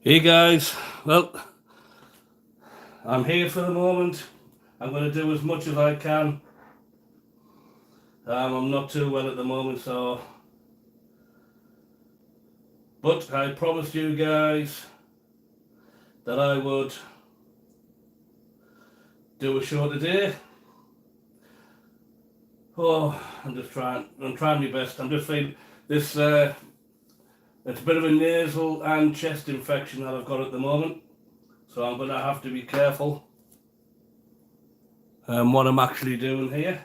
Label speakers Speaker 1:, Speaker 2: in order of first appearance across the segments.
Speaker 1: Hey guys, well, I'm here for the moment. I'm going to do as much as I can. I'm not too well at the moment, but I promised you guys that I would do a show today. Oh, I'm trying my best. I'm just feeling this, it's a bit of a nasal and chest infection that I've got at the moment. So I'm going to have to be careful what I'm actually doing here.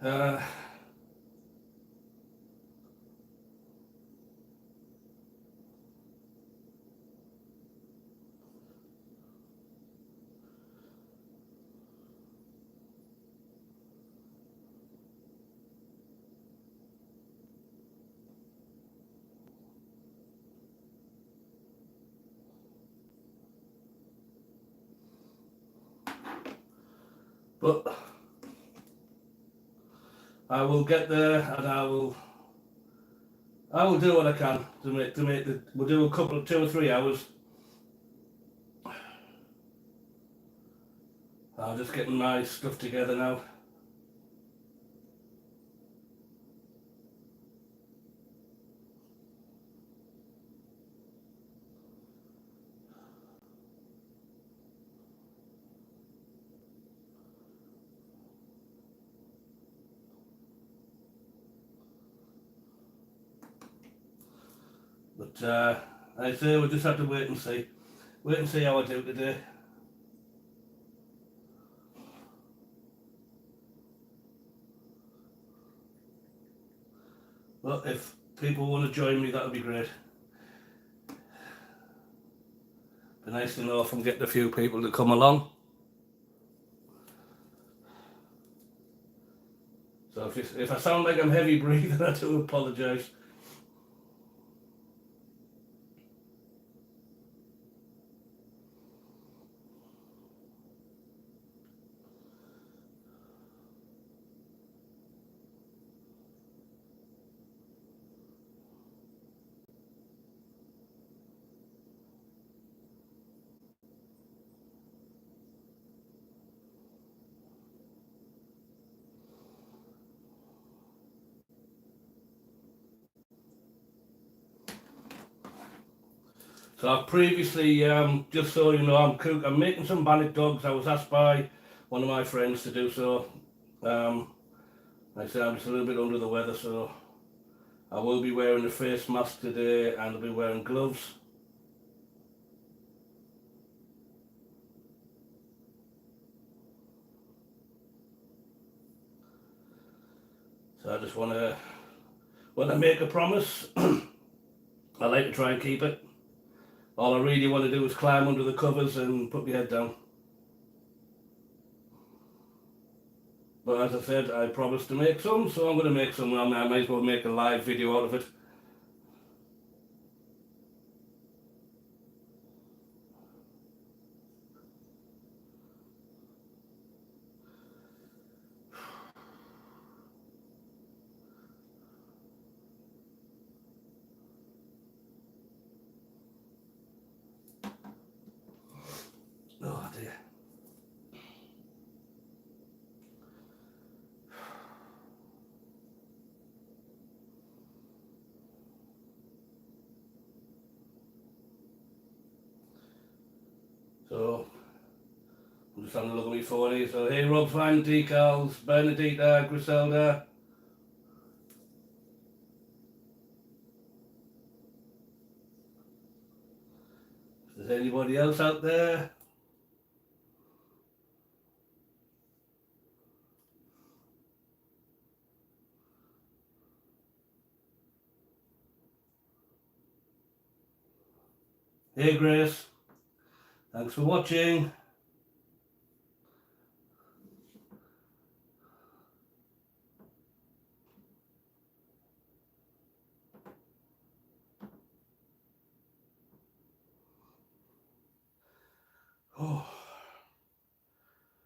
Speaker 1: Uh, but I will get there, and I will do what I can to make the. We'll do a couple of 2 or 3 hours. I'm just getting my stuff together now. But I say we'll just have to wait and see. Wait and see how I do today. But if people want to join me, that would be great. Be nice to know if I'm getting a few people to come along. So if I sound like I'm heavy breathing, I do apologise. So I've previously, just so you know, I'm making some Bannock dogs. I was asked by one of my friends to do so. I said I'm just a little bit under the weather, so I will be wearing a face mask today, and I'll be wearing gloves. So I just want to, when I make a promise, I like to try and keep it. All I really want to do is climb under the covers and put my head down. But as I said, I promised to make some, so I'm going to make some. I might as well make a live video out of it. Oh dear. So I'm just having a look at my phone here. So hey, Rob, fine decals, Benedita, Griselda. Is there anybody else out there? Hey Grace, thanks for watching. Oh,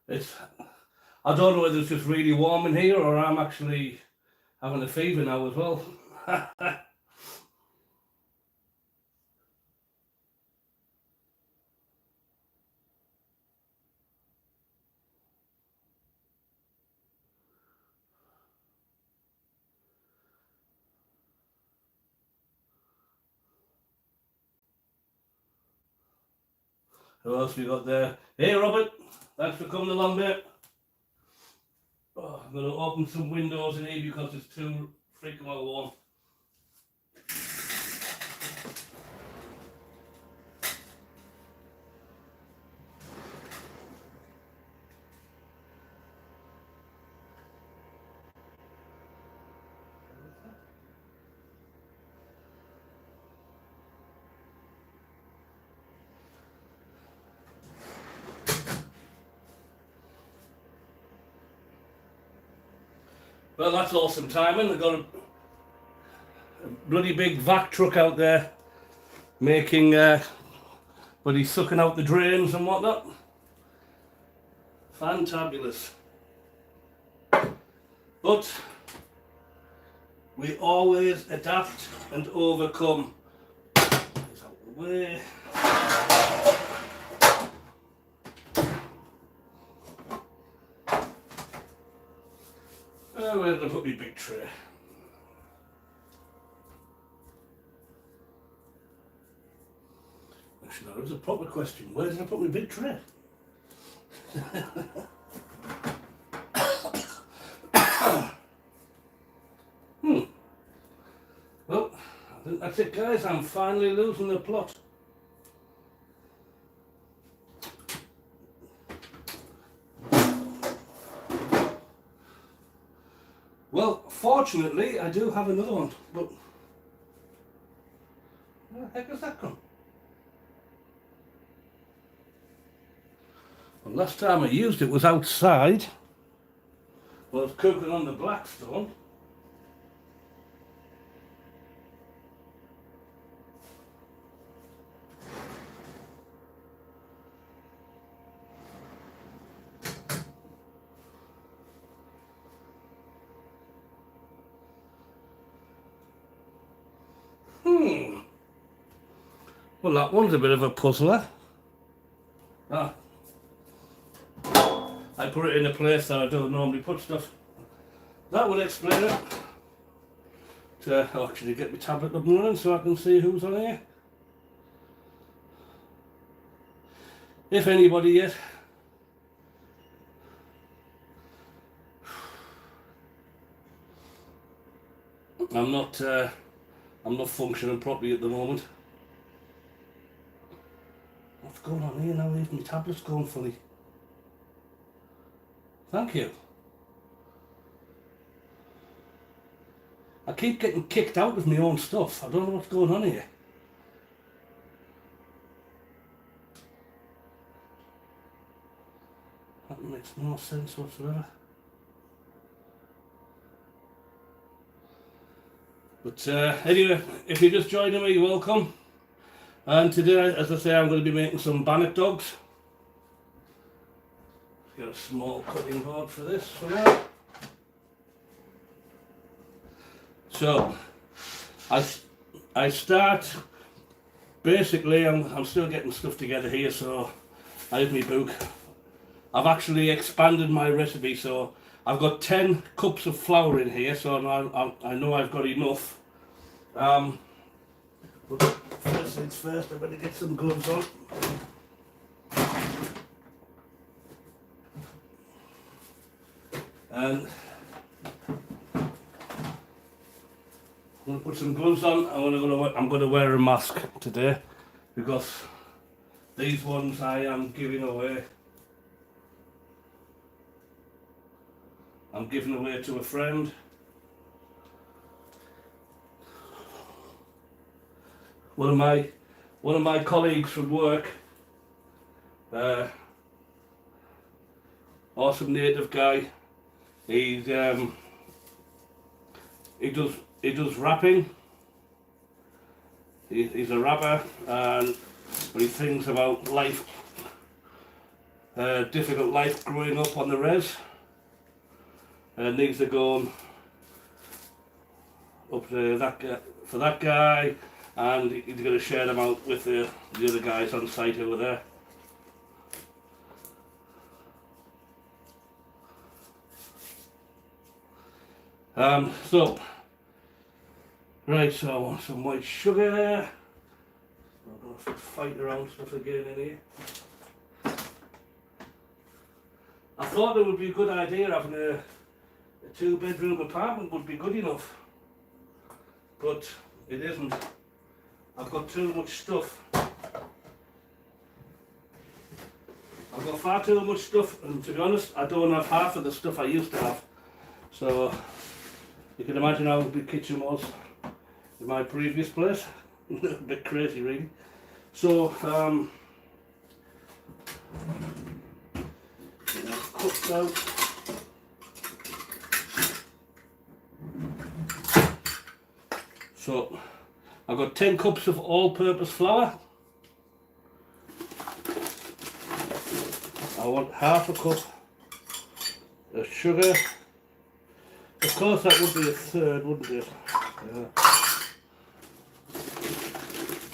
Speaker 1: it's, I don't know whether it's just really warm in here or I'm actually having a fever now as well. Who else we got there? Hey Robert, thanks for coming along, mate. Oh, I'm going to open some windows in here because it's too freaking well warm. Well, that's awesome timing. They've got a bloody big vac truck out there making, but he's sucking out the drains and whatnot. Fantabulous. But we always adapt and overcome. It's out the way. Where did I put my big tray? Actually, no, that was a proper question. Where did I put my big tray? Well, I think that's it, guys. I'm finally losing the plot. Well, fortunately, I do have another one, but where the heck has that gone? Well, last time I used it was outside. Well, I was cooking on the Blackstone. Well, that one's a bit of a puzzler. Ah. I put it in a place that I don't normally put stuff. That would explain it. To actually get my tablet up and running so I can see who's on here. If anybody yet. I'm not functioning properly at the moment. What's going on here now? Even my tablet's going fully. Thank you. I keep getting kicked out of my own stuff. I don't know what's going on here. That makes no sense whatsoever. But anyway, if you're just joining me, welcome. And today, as I say, I'm going to be making some Bannock dogs. Got a small cutting board for this for now. So, I start, basically I'm still getting stuff together here, so I have my book. I've actually expanded my recipe, so I've got 10 cups of flour in here, so I know I've got enough. But first things first, I better get some gloves on. And I'm going to put some gloves on. I'm going to wear a mask today because these ones I am giving away. I'm giving away to a friend. One of my colleagues from work, awesome native guy. He does rapping. He's a rapper, but he thinks about life, difficult life growing up on the res. Things are going up to for that guy, and he's going to share them out with the other guys on site over there. So I want some white sugar. I'm going to fight around stuff again in here. thought it would be a good idea having a 2-bedroom apartment would be good enough, but it isn't. I've got too much stuff. I've got far too much stuff, and to be honest, I don't have half of the stuff I used to have. So you can imagine how big the kitchen was in my previous place. A bit crazy, really. So cut out. So I've got 10 cups of all-purpose flour. I want half a cup of sugar. Of course that would be a third, wouldn't it? Yeah.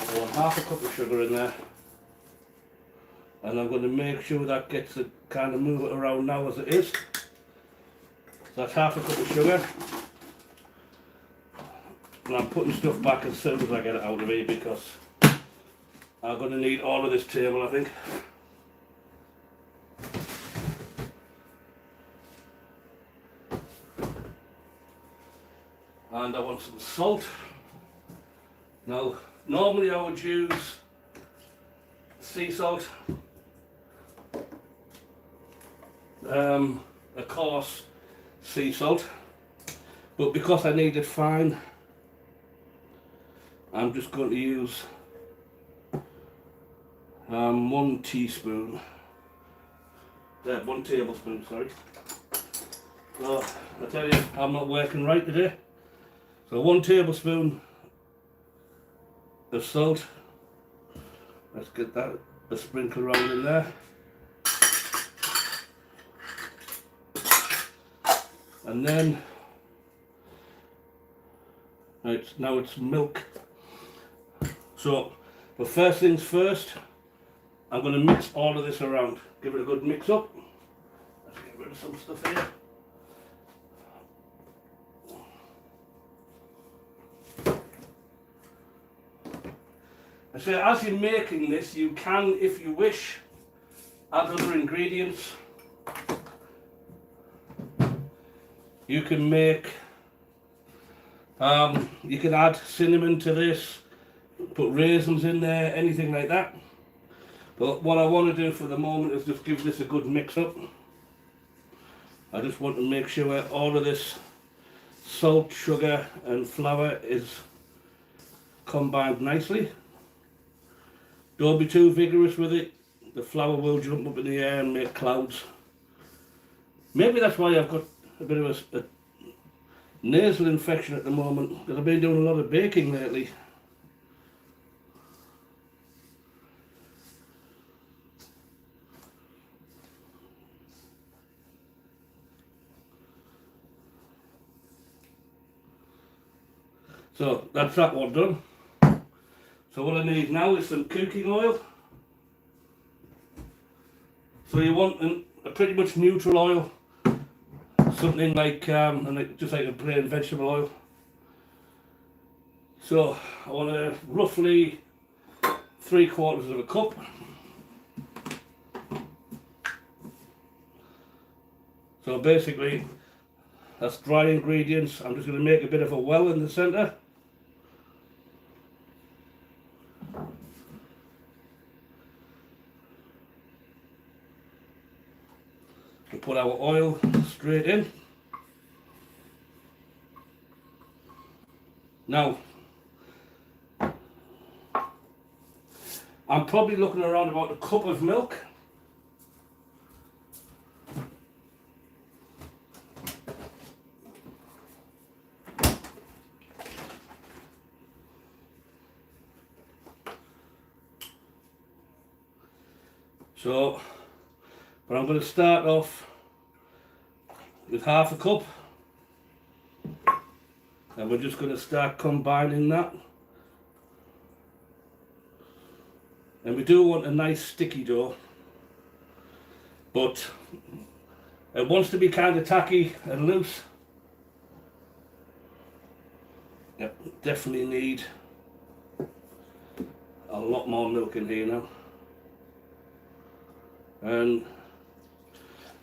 Speaker 1: I want half a cup of sugar in there. And I'm going to make sure that gets it, kind of move it around now as it is. So that's half a cup of sugar. And I'm putting stuff back as soon as I get it out of here because I'm going to need all of this table, I think. And I want some salt. Now, normally I would use sea salt, a coarse sea salt, but because I need it fine, I'm just going to use 1 tablespoon, sorry. So I tell you, I'm not working right today. So 1 tablespoon of salt. Let's get that a sprinkle around in there. And then now it's milk. So, but first things first, I'm going to mix all of this around. Give it a good mix up. Let's get rid of some stuff here. And so as you're making this, you can, if you wish, add other ingredients. You can make, you can add cinnamon to this, put raisins in there, anything like that. But what I want to do for the moment is just give this a good mix up. I just want to make sure all of this salt, sugar and flour is combined nicely. Don't be too vigorous with it. The flour will jump up in the air and make clouds. Maybe that's why I've got a bit of a nasal infection at the moment, because I've been doing a lot of baking lately. So that's that one done. So what I need now is some cooking oil. So you want a pretty much neutral oil, something like just like a plain vegetable oil. So I want roughly 3/4 of a cup. So basically that's dry ingredients. I'm just going to make a bit of a well in the centre. We put our oil straight in. Now, I'm probably looking around about a cup of milk. So, but I'm going to start off with half a cup, and we're just going to start combining that. And we do want a nice sticky dough, but it wants to be kind of tacky and loose. Yep, definitely need a lot more milk in here now. And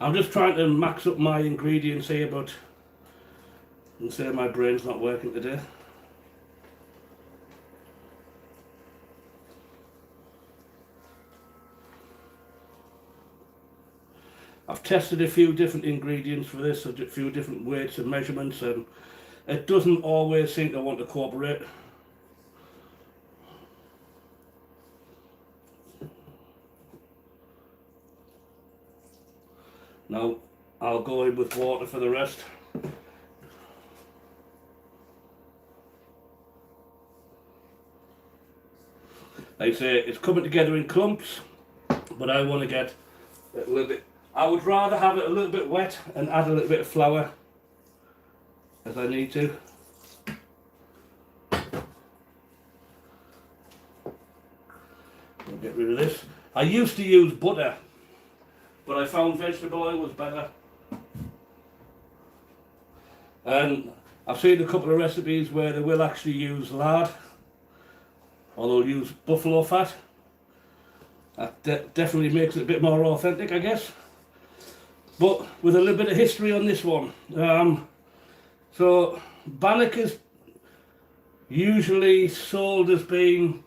Speaker 1: I'm just trying to max up my ingredients here, but I can say my brain's not working today. I've tested a few different ingredients for this, a few different weights and measurements, and it doesn't always seem to want to cooperate. Now I'll go in with water for the rest. Like I say, it's coming together in clumps, but I want to get a little bit, I would rather have it a little bit wet and add a little bit of flour as I need to. I'll get rid of this. I used to use butter, but I found vegetable oil was better. And I've seen a couple of recipes where they will actually use lard, or they'll use buffalo fat. That definitely makes it a bit more authentic, I guess. But with a little bit of history on this one. So Bannock is usually sold as being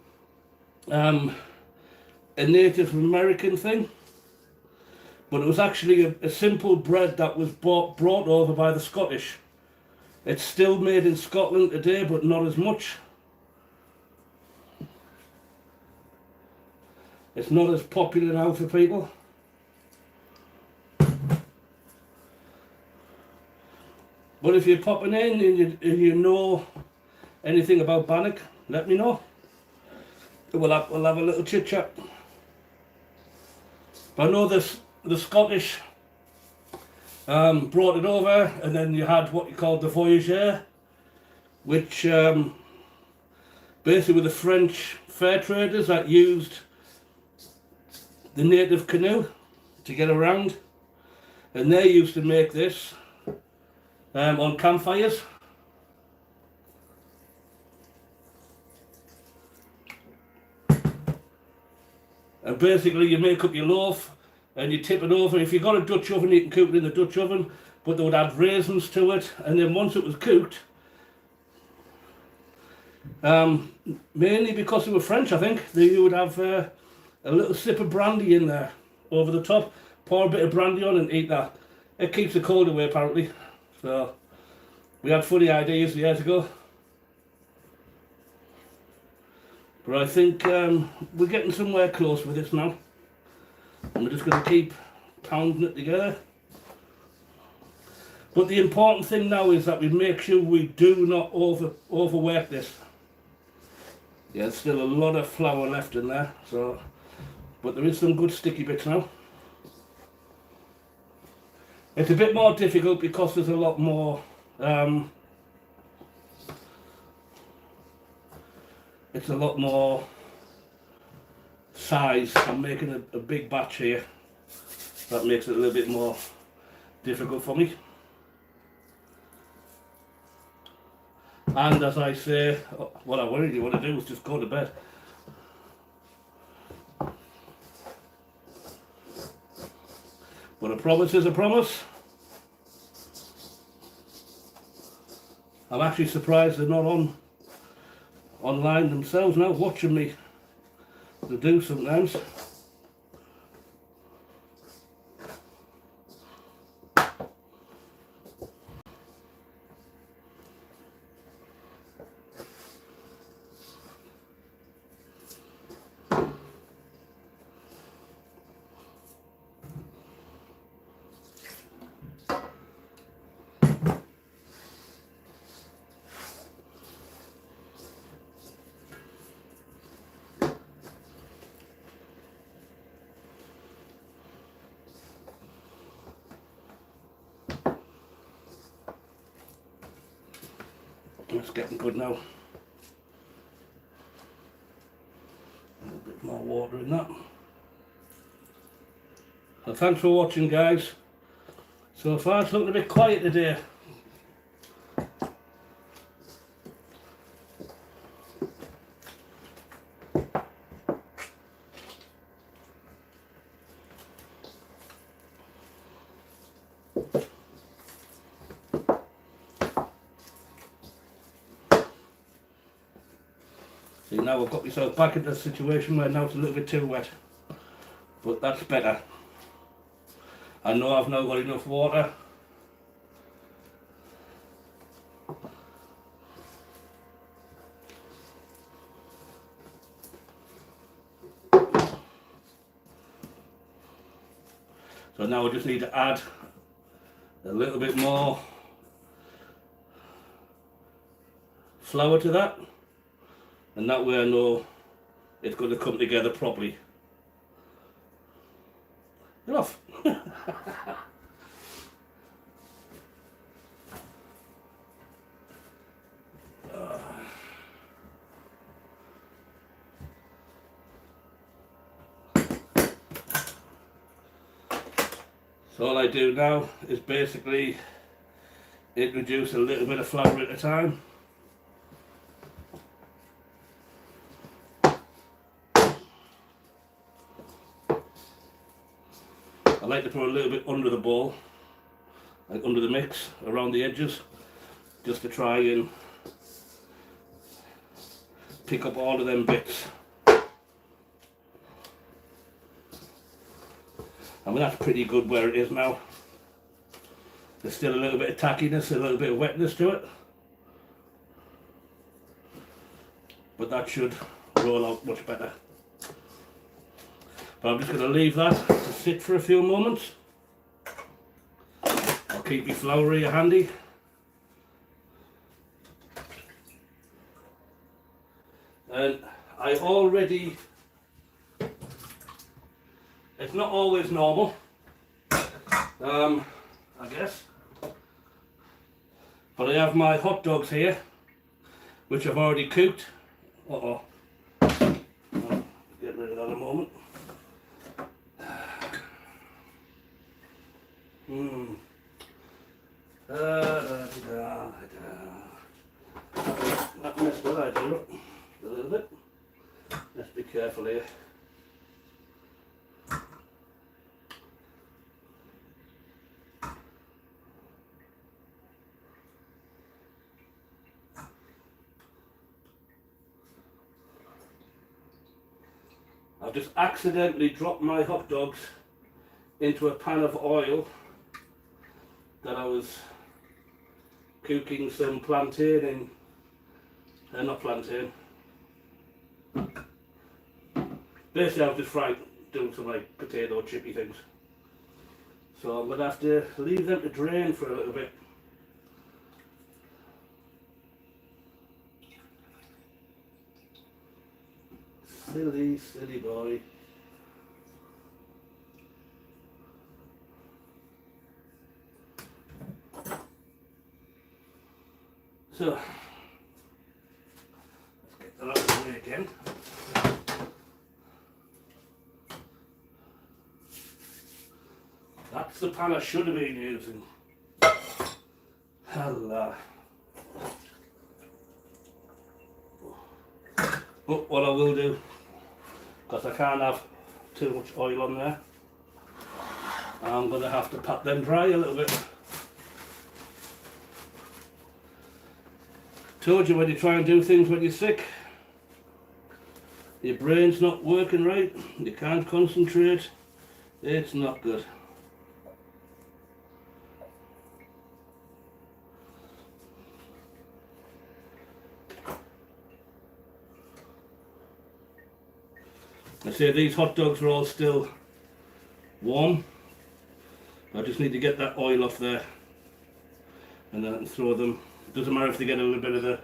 Speaker 1: a Native American thing, but it was actually a simple bread that was brought over by the Scottish. It's still made in Scotland today, but not as much. It's not as popular now for people. But if you're popping in and you know anything about Bannock, let me know. We'll have a little chit chat. I know the Scottish brought it over, and then you had what you called the voyageur, which basically were the French fur traders that used the native canoe to get around, and they used to make this on campfires. And basically you make up your loaf and you tip it over. If you've got a Dutch oven, you can cook it in the Dutch oven, but they would add raisins to it, and then once it was cooked, mainly because they were French, I think, you would have a little sip of brandy in there over the top, pour a bit of brandy on and eat that. It keeps the cold away apparently. So we had funny ideas years ago. But I think we're getting somewhere close with this now. And we're just going to keep pounding it together. But the important thing now is that we make sure we do not overwork this. Yeah, there's still a lot of flour left in there, so, but there is some good sticky bits now. It's a bit more difficult because there's a lot more it's a lot more size. I'm making a big batch here. That makes it a little bit more difficult for me. And as I say, what I really want to do is just go to bed. But a promise is a promise. I'm actually surprised they're not online themselves now, watching me. They do sometimes. It's getting good now. A little bit more water in that. So thanks for watching, guys. So far it's looking a bit quiet today. See, now I've got myself back into the situation where now it's a little bit too wet. But that's better. I know I've now got enough water. So now I just need to add a little bit more flour to that, and that way I know it's going to come together properly. Get off. So all I do now is basically introduce a little bit of flour at a time. I like to put a little bit under the bowl, like under the mix, around the edges, just to try and pick up all of them bits. I mean, that's pretty good where it is now. There's still a little bit of tackiness, a little bit of wetness to it, but that should roll out much better. But I'm just going to leave that to sit for a few moments. I'll keep my flour here handy. And I already, it's not always normal, I guess, but I have my hot dogs here, which I've already cooked. I'll get rid of that in a moment. That messed what I do a little bit. Let's be careful here. I've just accidentally dropped my hot dogs into a pan of oil that I was cooking some plantain in, not plantain. Basically I was just doing some like potato chippy things. So I'm going to have to leave them to drain for a little bit. Silly, silly boy. So, let's get that out of the way again. That's the pan I should have been using. Hello. But what I will do, because I can't have too much oil on there, I'm going to have to pat them dry a little bit. Told you when you try and do things when you're sick, your brain's not working right, you can't concentrate, it's not good. I say these hot dogs are all still warm. I just need to get that oil off there and then I can throw them. It doesn't matter if they get a little bit of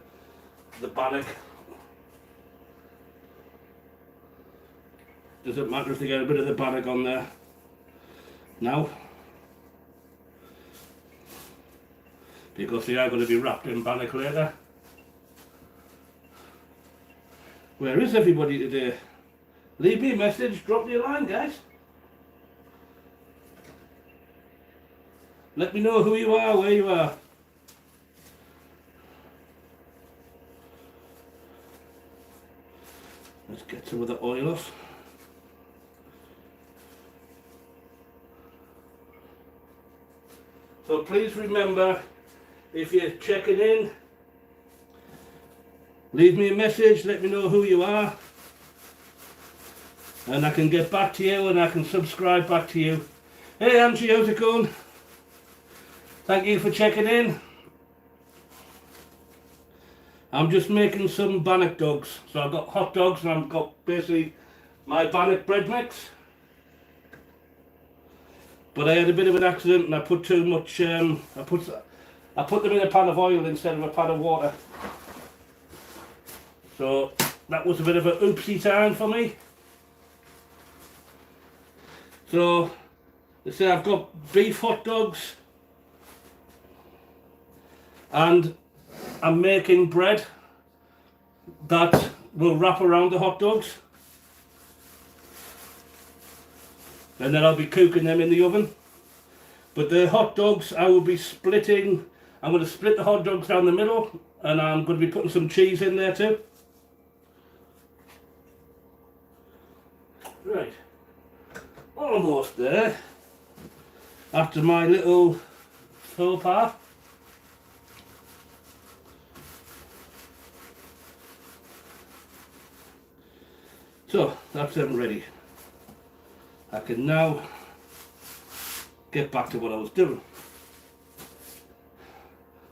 Speaker 1: the bannock. Doesn't matter if they get a bit of the bannock on there now, because they are going to be wrapped in bannock later. Where is everybody today? Leave me a message, drop me a line, guys. Let me know who you are, where you are. Let's get some of the oil off. So please remember, if you're checking in, leave me a message, let me know who you are, and I can get back to you and I can subscribe back to you. Hey Angie, how's it going? Thank you for checking in. I'm just making some Bannock dogs. So I've got hot dogs and I've got basically my Bannock bread mix. But I had a bit of an accident and I put too much, I put them in a pan of oil instead of a pan of water. So that was a bit of an oopsie time for me. So, let's say I've got beef hot dogs and I'm making bread that will wrap around the hot dogs. And then I'll be cooking them in the oven. But the hot dogs I will be splitting. I'm going to split the hot dogs down the middle and I'm going to be putting some cheese in there too. Right, almost there. After my little faux pas. So that's them ready. I can now get back to what I was doing.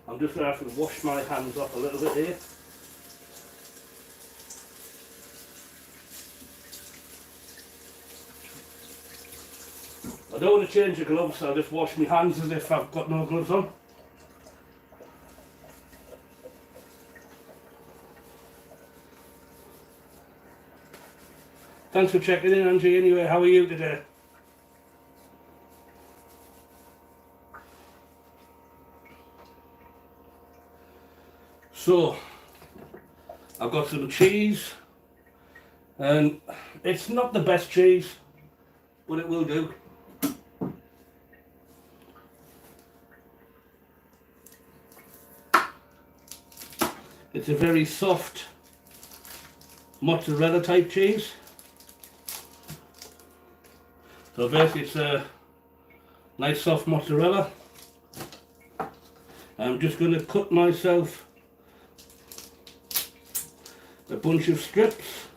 Speaker 1: I'm just going to have to wash my hands off a little bit here. I don't want to change the gloves, so I'll just wash my hands as if I've got no gloves on. Thanks for checking in, Angie. Anyway, how are you today? So, I've got some cheese, and it's not the best cheese, but it will do. It's a very soft mozzarella type cheese. So basically it's a nice soft mozzarella. I'm just going to cut myself a bunch of strips.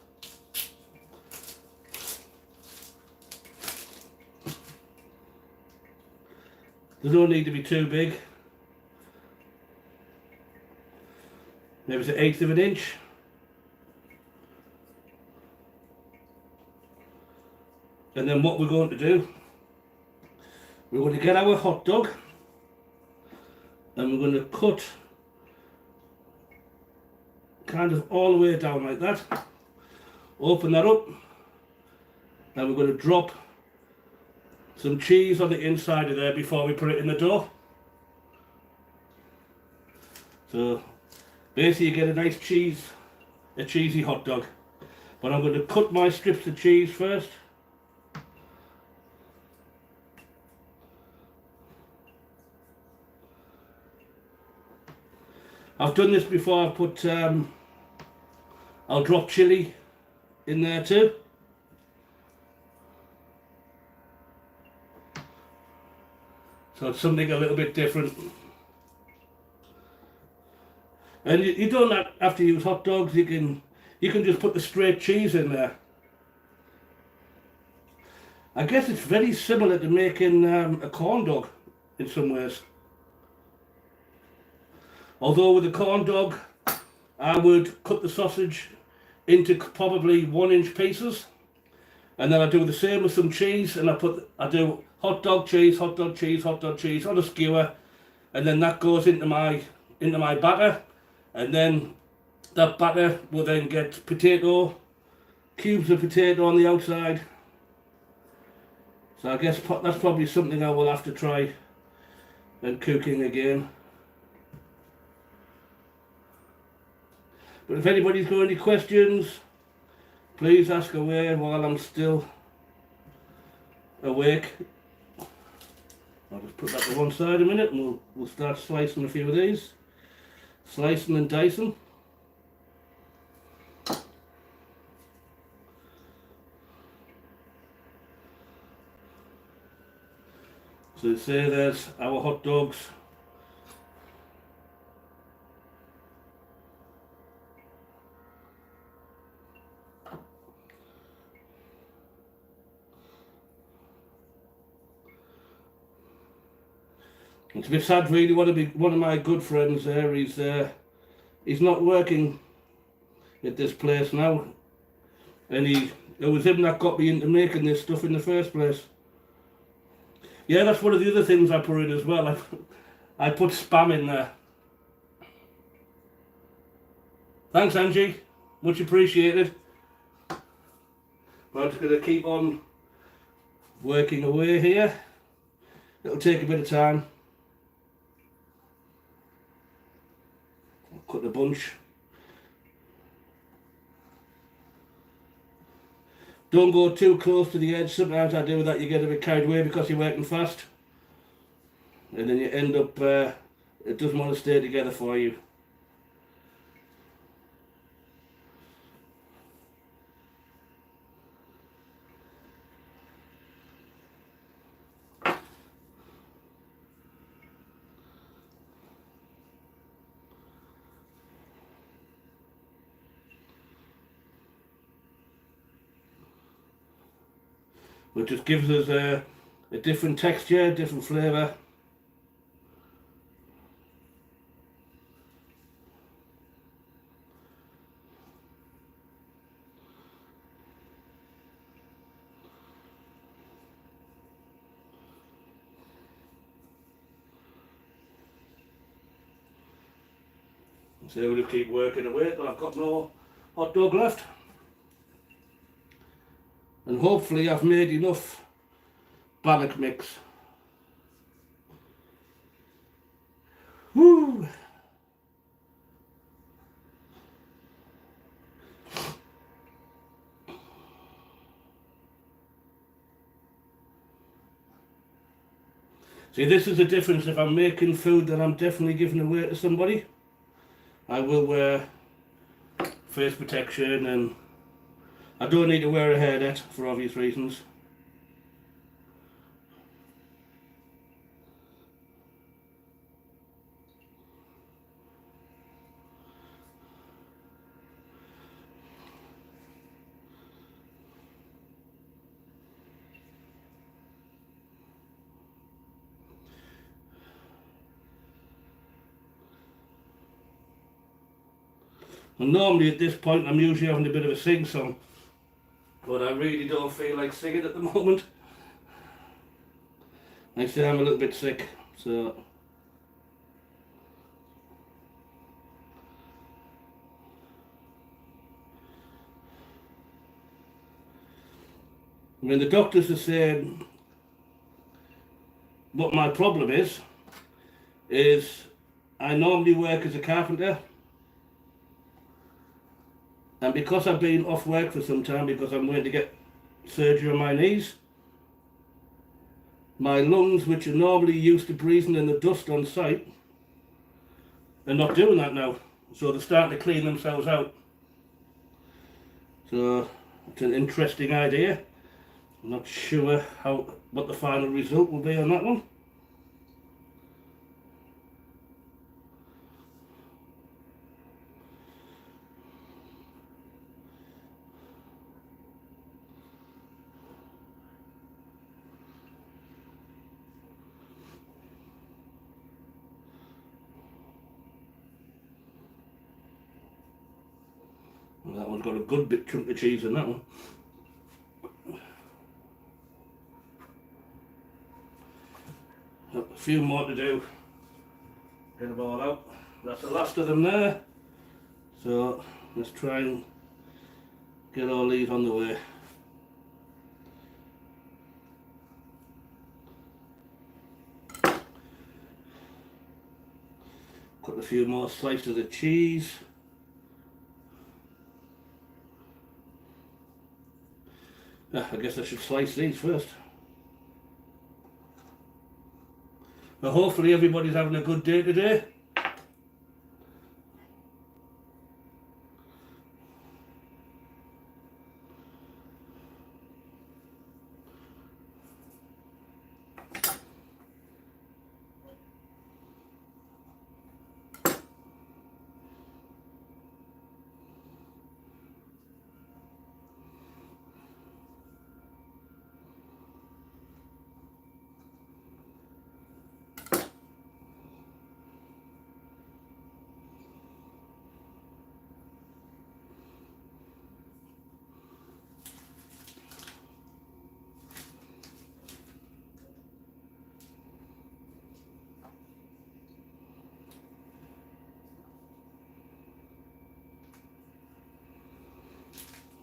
Speaker 1: They don't need to be too big. Maybe it's 1/8 of an inch. And then what we're going to do, we're going to get our hot dog and we're going to cut kind of all the way down like that. Open that up and we're going to drop some cheese on the inside of there before we put it in the dough. So basically you get a nice cheesy hot dog. But I'm going to cut my strips of cheese first. I've done this before. I've put, I'll drop chilli in there too. So it's something a little bit different. And you don't have to use hot dogs. You can just put the straight cheese in there. I guess it's very similar to making a corn dog in some ways. Although with a corn dog, I would cut the sausage into probably 1-inch pieces, and then I do the same with some cheese, and I do hot dog cheese, hot dog cheese, hot dog cheese on a skewer, and then that goes into my batter, and then that batter will then get cubes of potato on the outside. So I guess that's probably something I will have to try and cooking again. But if anybody's got any questions, please ask away while I'm still awake. I'll just put that to one side a minute and we'll start slicing a few of these. Slicing and dicing. So say there's our hot dogs. It's a bit sad really. One of my good friends there, he's not working at this place now. And it was him that got me into making this stuff in the first place. Yeah, that's one of the other things I put in as well. I put spam in there. Thanks, Angie. Much appreciated. But I'm just going to keep on working away here. It'll take a bit of time. I'll cut the bunch. Don't go too close to the edge. Sometimes I do that, you get a bit carried away because you're working fast. And then you end up, it doesn't want to stay together for you. Which just gives us a different texture, different flavour. So we'll just keep working away till I've got no hot dog left. And hopefully I've made enough Bannock mix. Woo! See, this is the difference. If I'm making food that I'm definitely giving away to somebody, I will wear face protection, and I don't need to wear a hairnet for obvious reasons. And normally at this point I'm usually having a bit of a sing song, but I really don't feel like singing at the moment. I say I'm a little bit sick, so I mean, the doctors are saying what my problem is I normally work as a carpenter. And because I've been off work for some time because I'm going to get surgery on my knees, my lungs, which are normally used to breathing in the dust on site, are not doing that now. So they're starting to clean themselves out. So it's an interesting idea. I'm not sure what the final result will be on that one. Well, that one's got a good big chunk of cheese in that one. A few more to do. Get them all out. That's the last of them there. So let's try and get all these on the way. Cut a few more slices of cheese. I guess I should slice these first. Well, hopefully everybody's having a good day today.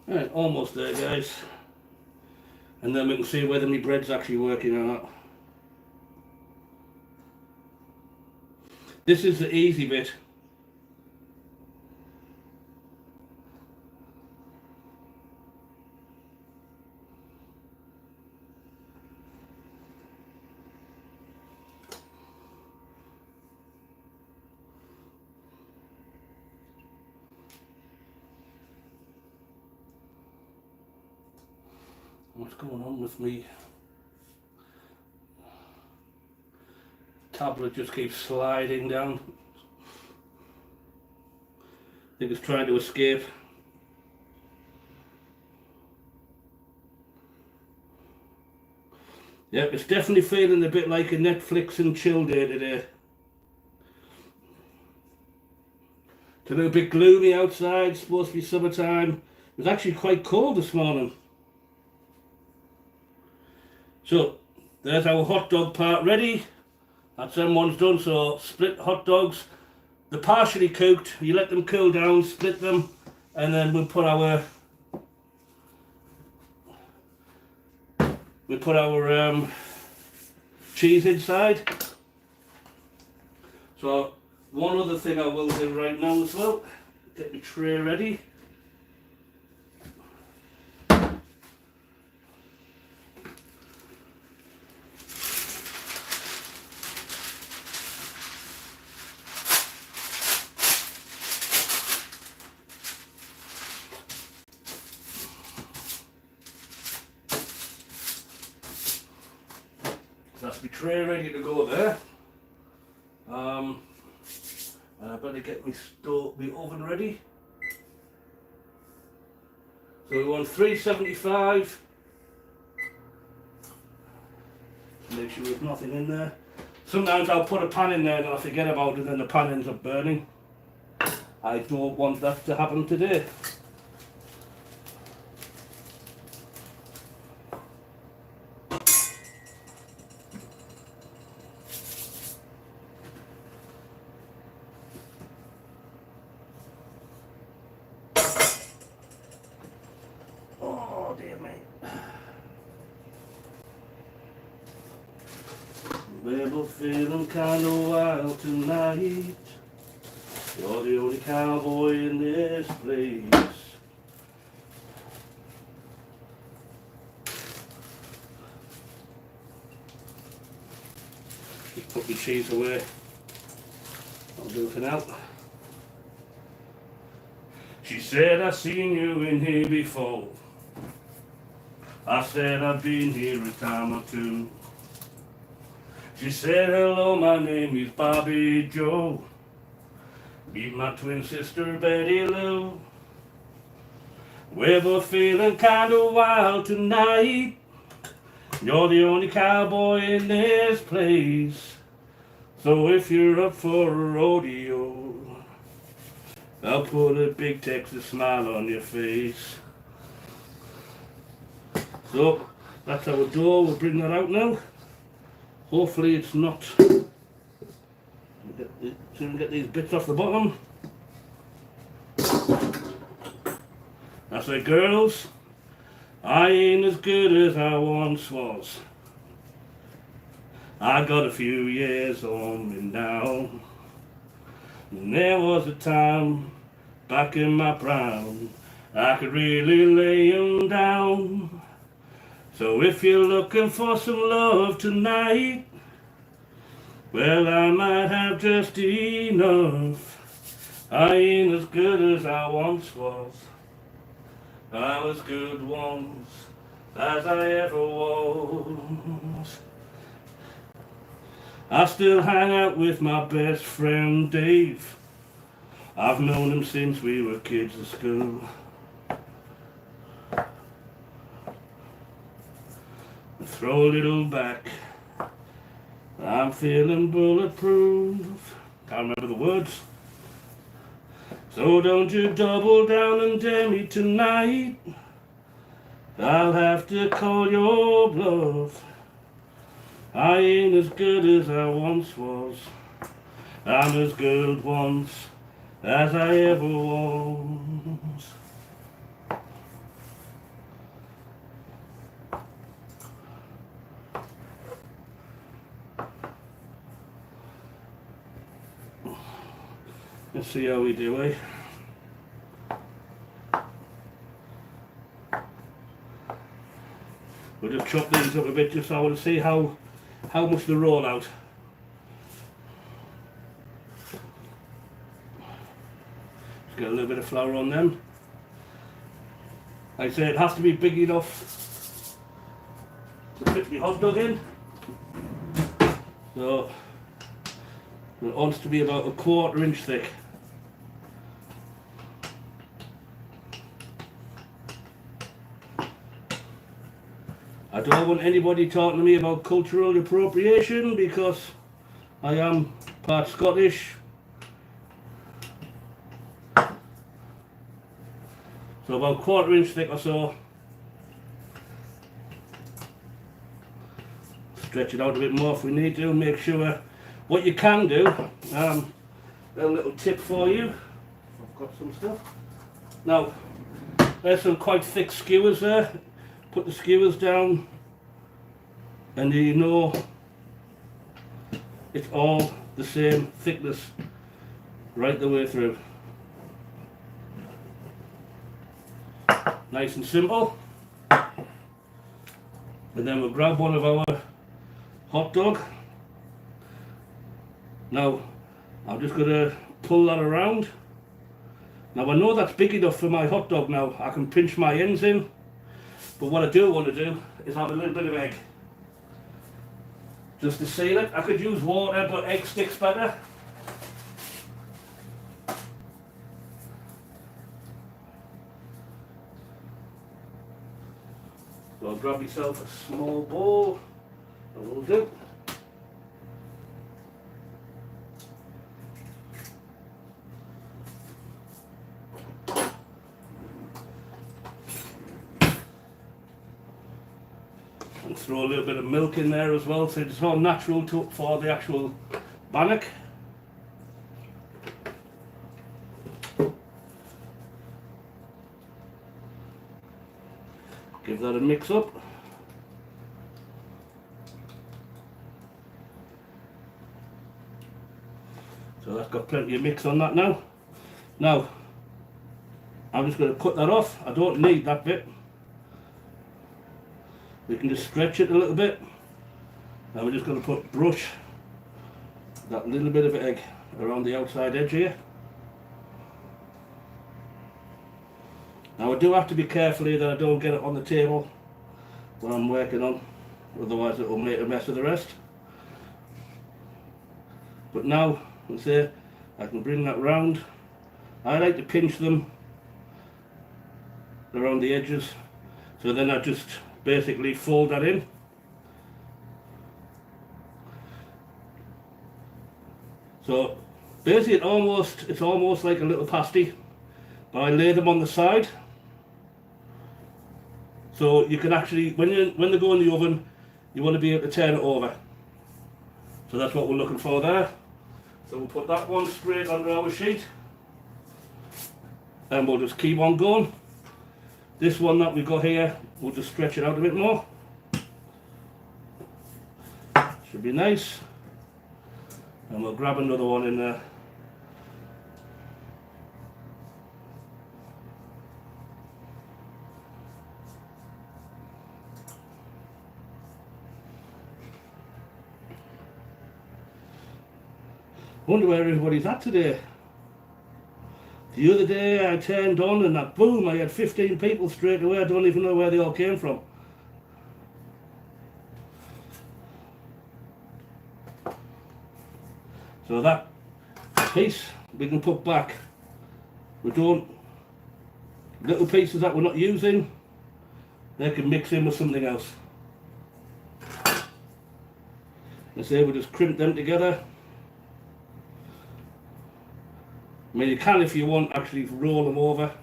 Speaker 1: Right, almost there, guys. And then we can see whether my bread's actually working or not. This is the easy bit. What's going on with me? Tablet just keeps sliding down. I think it's trying to escape. Yep, it's definitely feeling a bit like a Netflix and chill day today. It's a little bit gloomy outside, supposed to be summertime. It was actually quite cold this morning. So, there's our hot dog part ready. That's them ones done, so split hot dogs. They're partially cooked, you let them cool down, split them, and then we'll put our cheese inside. So one other thing I will do right now as well, get the tray ready. That's my tray ready to go there. And I better get my oven ready. So we want 375. Make sure there's nothing in there. Sometimes I'll put a pan in there and I forget about it and then the pan ends up burning. I don't want that to happen today. Oh dear me. We're feeling kind of wild tonight. You're the only cowboy in this place. Just put my cheese away. I'll do it for now. She said, I seen you in here before. I said, I've been here a time or two. She said, hello, my name is Bobby Joe. Meet my twin sister, Betty Lou. We're both feeling kind of wild tonight. You're the only cowboy in this place. So if you're up for a rodeo, I'll put a big Texas smile on your face. So, that's our dough. We'll bring that out now. Hopefully it's not... So we can get these bits off the bottom. That's it, girls. I ain't as good as I once was. I got a few years on me now. And there was a time back in my prime I could really lay 'em down. So if you're looking for some love tonight, well, I might have just enough. I ain't as good as I once was. I was good once as I ever was. I still hang out with my best friend Dave. I've known him since we were kids at school. Throw a little back. I'm feeling bulletproof. Can't remember the words. So don't you double down and dare me tonight. I'll have to call your bluff. I ain't as good as I once was. I'm as good once as I ever was. Let's see how we do, eh? We'll just chop these up a bit just so I want to see how much they roll out. Just get a little bit of flour on them. Like I say, it has to be big enough to fit my hot dog in. So it wants to be about 1/4 inch thick. I don't want anybody talking to me about cultural appropriation because I am part Scottish. So about 1/4 inch thick or so. Stretch it out a bit more if we need to. Make sure what you can do. A little tip for you. I've got some stuff. Now, there's some quite thick skewers there. Put the skewers down, and you know it's all the same thickness right the way through. Nice and simple. And then we'll grab one of our hot dog. Now I'm just going to pull that around. Now I know that's big enough for my hot dog now. I can pinch my ends in. But what I do want to do is have a little bit of egg. Just to seal it. I could use water, but egg sticks better. So I'll grab myself a small bowl. That will do. And throw a little bit of milk in there as well, so it's all natural for the actual bannock. Give that a mix up. So that's got plenty of mix on that now. Now, I'm just going to cut that off. I don't need that bit. We can just stretch it a little bit. Now we're just going to brush that little bit of egg around the outside edge here. Now I do have to be careful here that I don't get it on the table when I'm working on, otherwise it will make a mess of the rest. But now, let's say, I can bring that round. I like to pinch them around the edges, so then I just basically fold that in. So basically it's almost like a little pasty, but I lay them on the side. So you can actually, when they go in the oven, you want to be able to turn it over. So that's what we're looking for there. So we'll put that one straight onto our sheet, and we'll just keep on going. This one that we've got here, we'll just stretch it out a bit more. Should be nice. And we'll grab another one in there. Wonder where everybody's at today. The other day I turned on and that boom, I had 15 people straight away. I don't even know where they all came from. So that piece we can put back. Little pieces that we're not using, they can mix in with something else. Let's say we just crimp them together. I mean, you can, if you want, actually roll them over.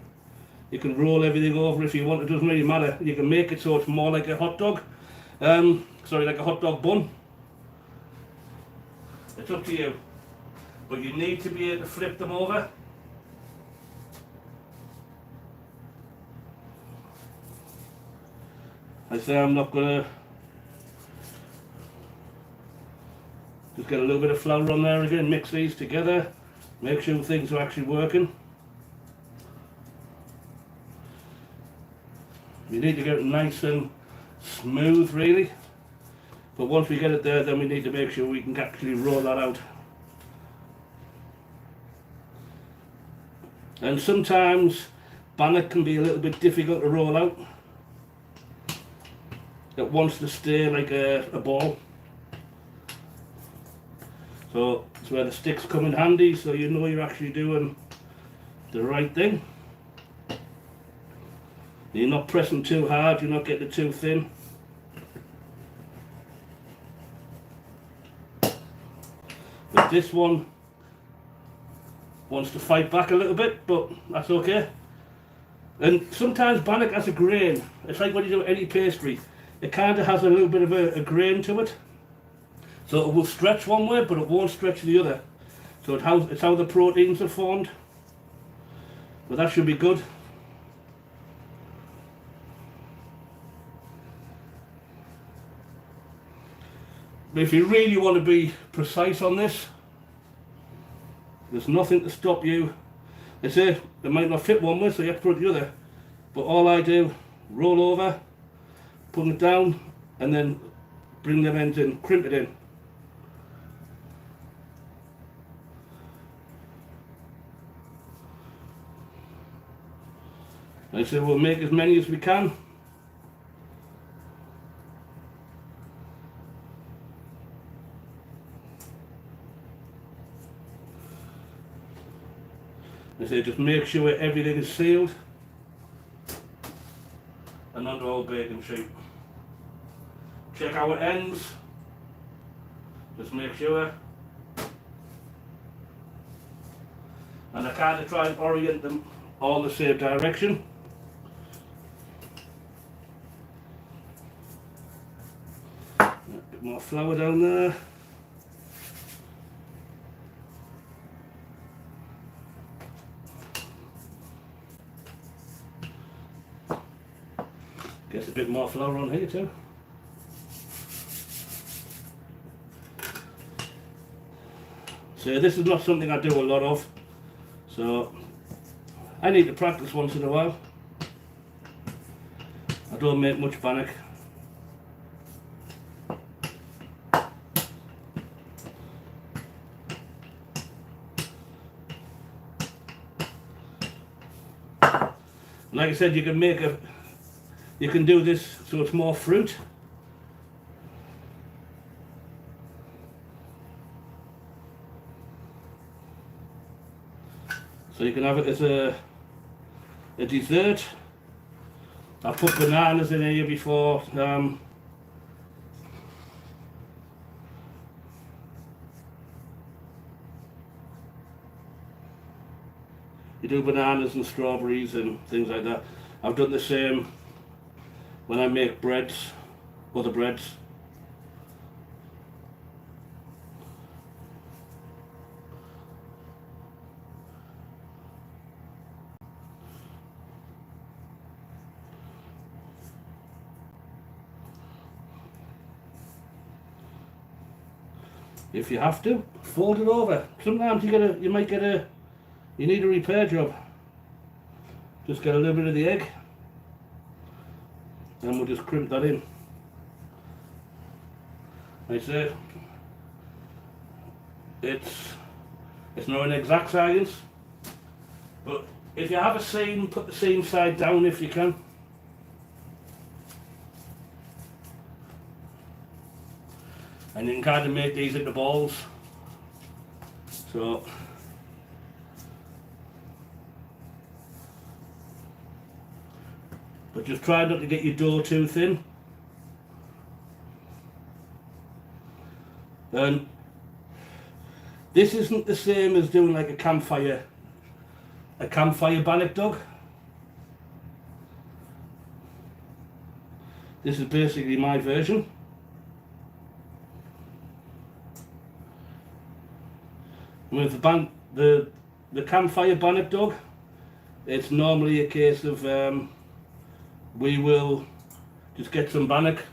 Speaker 1: You can roll everything over if you want. It doesn't really matter. You can make it so it's more like a hot dog. Like a hot dog bun. It's up to you. But you need to be able to flip them over. I say I'm not gonna just get a little bit of flour on there again, mix these together. Make sure things are actually working. You need to get it nice and smooth really, but once we get it there, then we need to make sure we can actually roll that out. And sometimes Bannock can be a little bit difficult to roll out. It wants to stay like a ball. So it's where the sticks come in handy, so you know you're actually doing the right thing. You're not pressing too hard, you're not getting it too thin. But this one wants to fight back a little bit, but that's okay. And sometimes Bannock has a grain. It's like when you do any pastry. It kind of has a little bit of a grain to it. So it will stretch one way, but it won't stretch the other. So it's how the proteins are formed. But that should be good. But if you really want to be precise on this, there's nothing to stop you. They say it might not fit one way, so you have to put it the other. But all I do, roll over, put it down, and then bring them ends in, crimp it in. Like I say, we'll make as many as we can. I say just make sure everything is sealed and under our baking sheet. Check our ends, just make sure. And I kind of try and orient them all the same direction. A bit more flour down there. Gets a bit more flour on here too. So this is not something I do a lot of, so I need to practice once in a while. I don't make much Bannock. Like I said, you can do this so it's more fruit. So you can have it as a dessert. I've put bananas in here before. You do bananas and strawberries and things like that. I've done the same when I make breads, other breads. If you have to, fold it over. Sometimes you need a repair job. Just get a little bit of the egg, and we'll just crimp that in. Like I say, it's not an exact science, but if you have a seam, put the seam side down if you can. And you can kind of make these into balls. So but just try not to get your dough too thin. And this isn't the same as doing like a campfire bannock dog. This is basically my version. With the campfire bannock dog, it's normally a case of we will just get some bannock,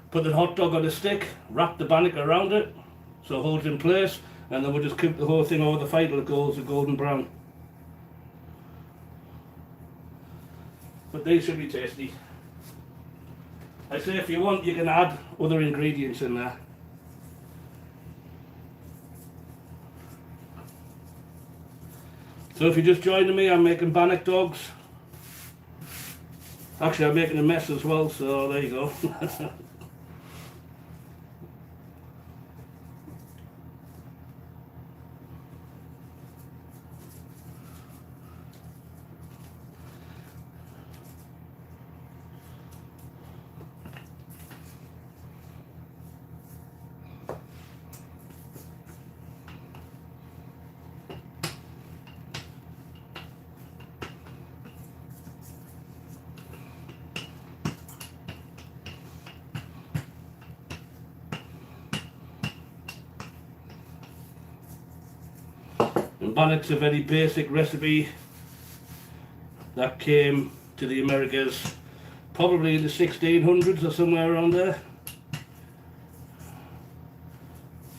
Speaker 1: put the hot dog on a stick, wrap the bannock around it so it holds in place, and then we'll just cook the whole thing over the fire till it goes a golden brown. But these should be tasty. I say if you want, you can add other ingredients in there. So if you're just joining me, I'm making Bannock dogs. Actually, I'm making a mess as well, so there you go. And Bannock's a very basic recipe that came to the Americas probably in the 1600s or somewhere around there.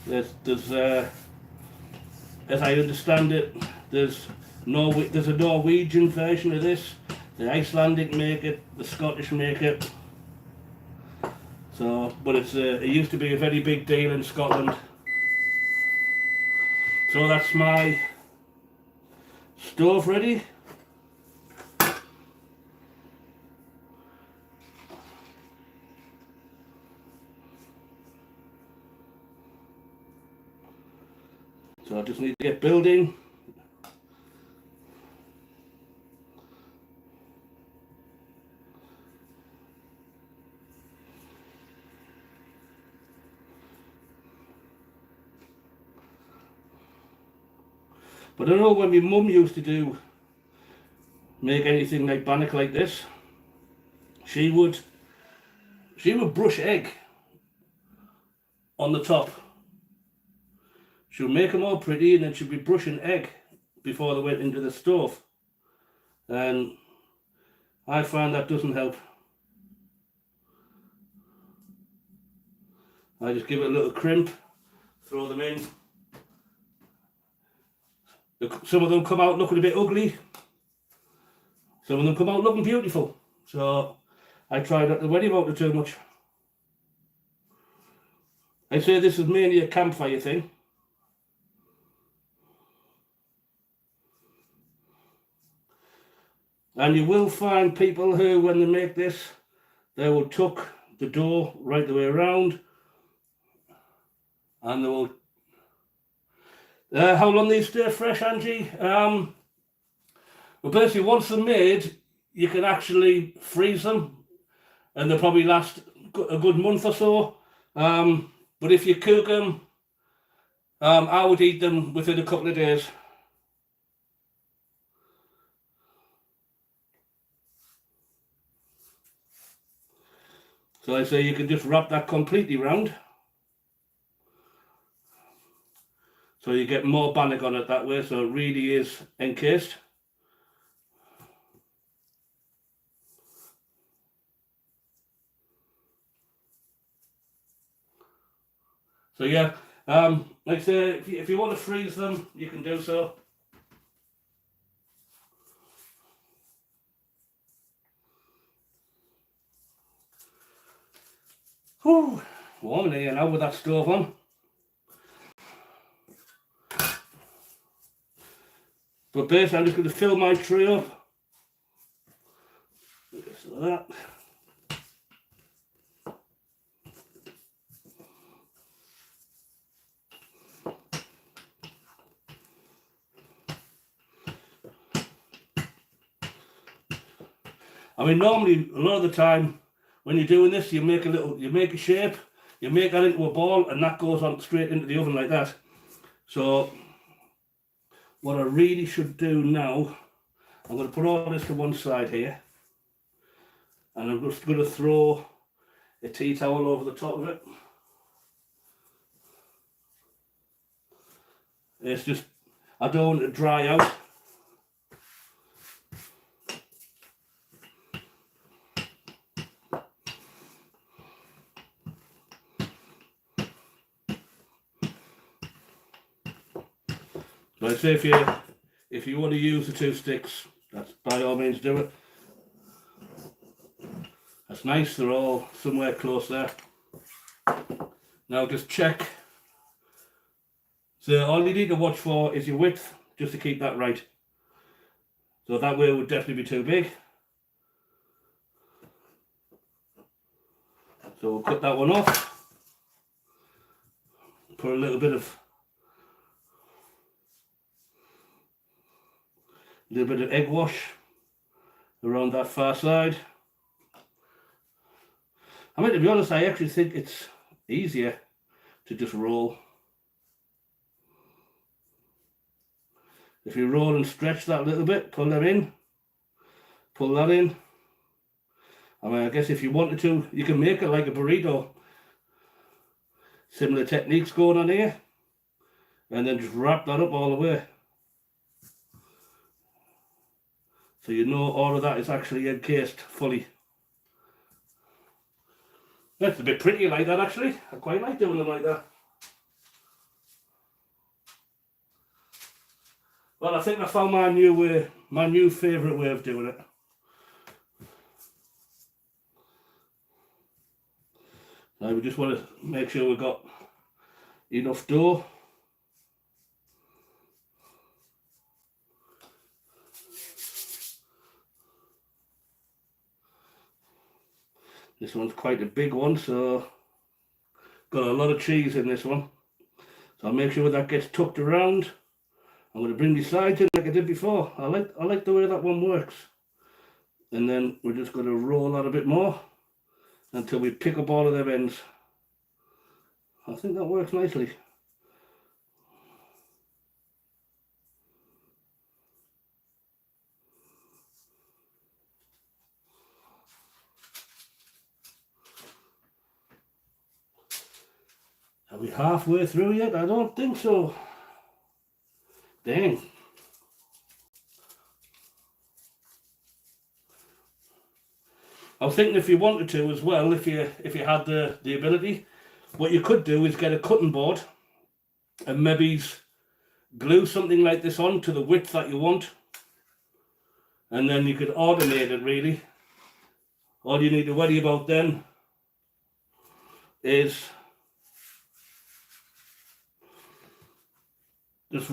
Speaker 1: There's as I understand it, there's a Norwegian version of this, the Icelandic make it, the Scottish make it. So, but it used to be a very big deal in Scotland. So that's my stove ready. So I just need to get building. But I know when my mum used to make anything like Bannock like this, she would brush egg on the top. She would make them all pretty and then she'd be brushing egg before they went into the stove. And I find that doesn't help. I just give it a little crimp, throw them in. Some of them come out looking a bit ugly. Some of them come out looking beautiful. So I try not to worry about it too much. I say this is mainly a campfire thing. And you will find people who, when they make this, they will tuck the dough right the way around. And they will... how long they stay fresh, Angie? Well, basically, once they're made, you can actually freeze them. And they'll probably last a good month or so. But if you cook them, I would eat them within a couple of days. So I say you can just wrap that completely round. So you get more Bannock on it that way, so it really is encased. So yeah, like I say, if you want to freeze them, you can do so. Whew, warm in here now with that stove on. But basically I'm just going to fill my tray up. Just like that. I mean, normally, a lot of the time, when you're doing this, you make a shape, you make that into a ball, and that goes on straight into the oven like that. So, what I really should do now, I'm going to put all this to one side here, and I'm just going to throw a tea towel over the top of it. It's just, I don't want it to dry out. So I'd say if you want to use the 2 sticks, that's by all means do it. That's nice, they're all somewhere close there. Now just check. So all you need to watch for is your width, just to keep that right. So that way it would definitely be too big. So we'll cut that one off. Put a little bit of egg wash around that far side. I mean, to be honest, I actually think it's easier to just roll. If you roll and stretch that a little bit, pull them in, pull that in. I mean, I guess if you wanted to, you can make it like a burrito. Similar techniques going on here. And then just wrap that up all the way. So you know all of that is actually encased fully. That's a bit pretty like that actually. I quite like doing it like that. Well, I think I found my new way, my new favourite way of doing it. Now we just want to make sure we've got enough dough. This one's quite a big one, so got a lot of cheese in this one. So I'll make sure that gets tucked around. I'm going to bring the sides in like I did before. I like the way that one works. And then we're just going to roll that a bit more until we pick up all of them ends. I think that works nicely. Are we halfway through yet? I don't think so. Dang. I was thinking if you wanted to as well, if you had the ability, what you could do is get a cutting board and maybe glue something like this on to the width that you want. And then you could automate it really. All you need to worry about then is just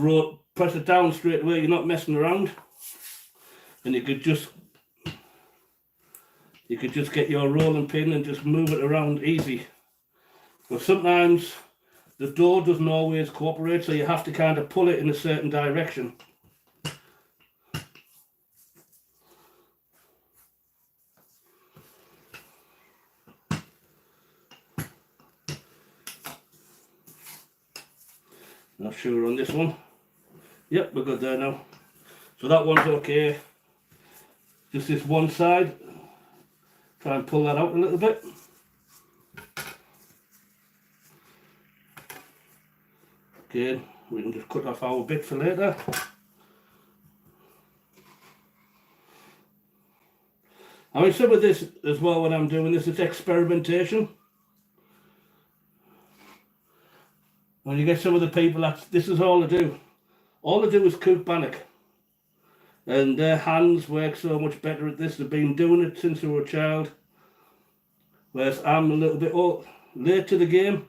Speaker 1: press it down straight away, you're not messing around. And you could just get your rolling pin and just move it around easy. But sometimes the dough doesn't always cooperate, so you have to kind of pull it in a certain direction. Not sure on this one. Yep, we're good there now. So that one's okay. Just this one side. Try and pull that out a little bit. Okay, we can just cut off our bit for later. I mean, some of this as well, when I'm doing this, it's experimentation. When you get some of the people this is all they do. All they do is cook bannock. And their hands work so much better at this. They've been doing it since they were a child. Whereas I'm a little bit late to the game.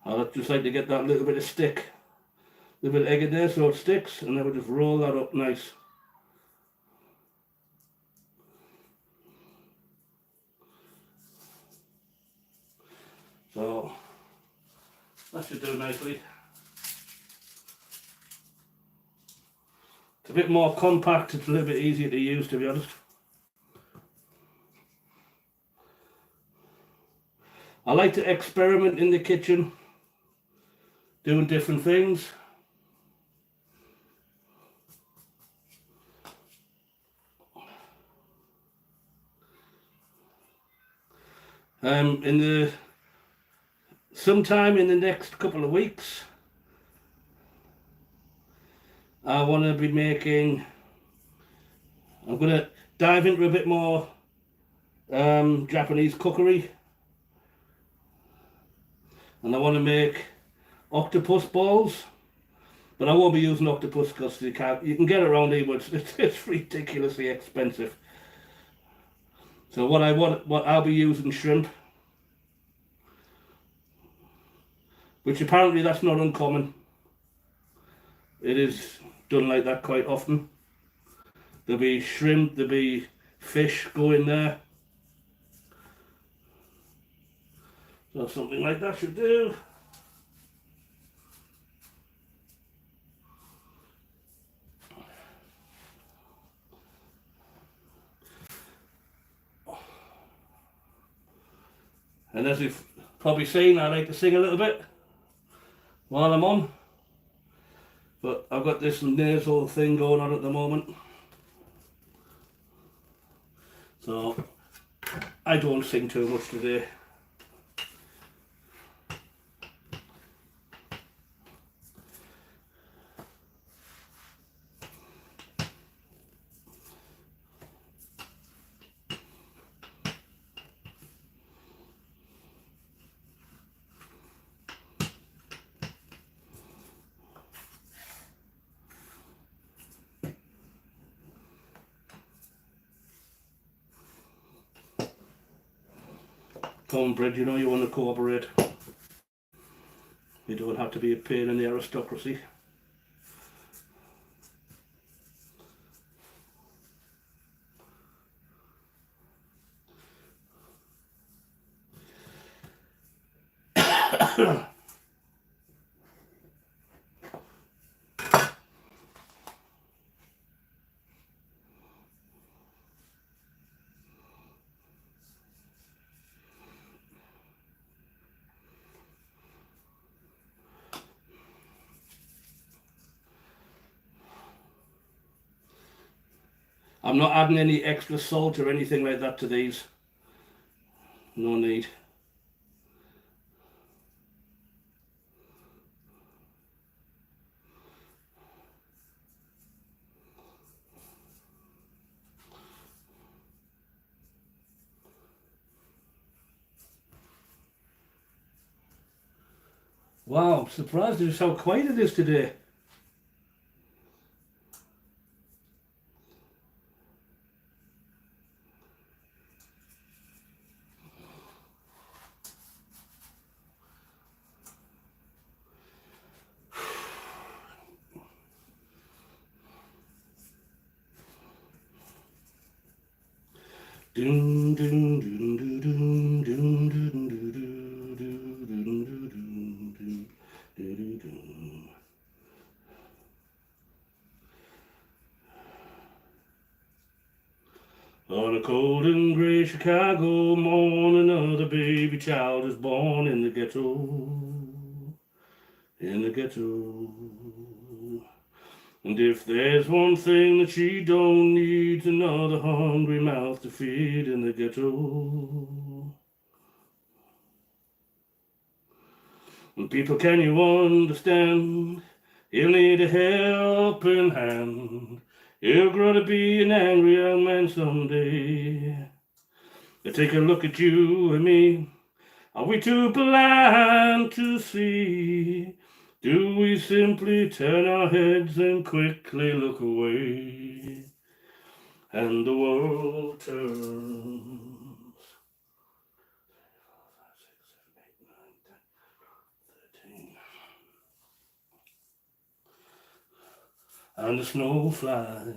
Speaker 1: I'd just like to get that little bit of stick. A little bit of egg in there so it sticks. And then we'll just roll that up nice. So that should do nicely. It's a bit more compact, it's a little bit easier to use, to be honest. I like to experiment in the kitchen, doing different things. Sometime in the next couple of weeks, I want to be making, I'm going to dive into a bit more Japanese cookery, and I want to make octopus balls, but I won't be using octopus because you can get around here, but it's ridiculously expensive. So what I'll be using shrimp, which apparently that's not uncommon. It is done like that quite often. There'll be shrimp, there'll be fish go in there. So something like that should do. And as you've probably seen, I like to sing a little bit while I'm on. But I've got this nasal thing going on at the moment. So I don't sing too much today. Cornbread, you know you want to cooperate. You don't have to be a pain in the aristocracy. I'm not adding any extra salt or anything like that to these. No need. Wow, I'm surprised at just how quiet it is today. Doom, doom, doom, doom, doom, doom, doom, doom, doom, doom, doom. On a cold and grey Chicago morning, another baby child is born in the ghetto. In the ghetto. And if there's one thing that she don't need, another hungry mouth to feed in the ghetto. And people, can you understand? He'll need a helping hand. He'll grow to be an angry young man someday. They take a look at you and me. Are we too blind to see? Do we simply turn our heads and quickly look away? And the world turns. 13. And the snow flies.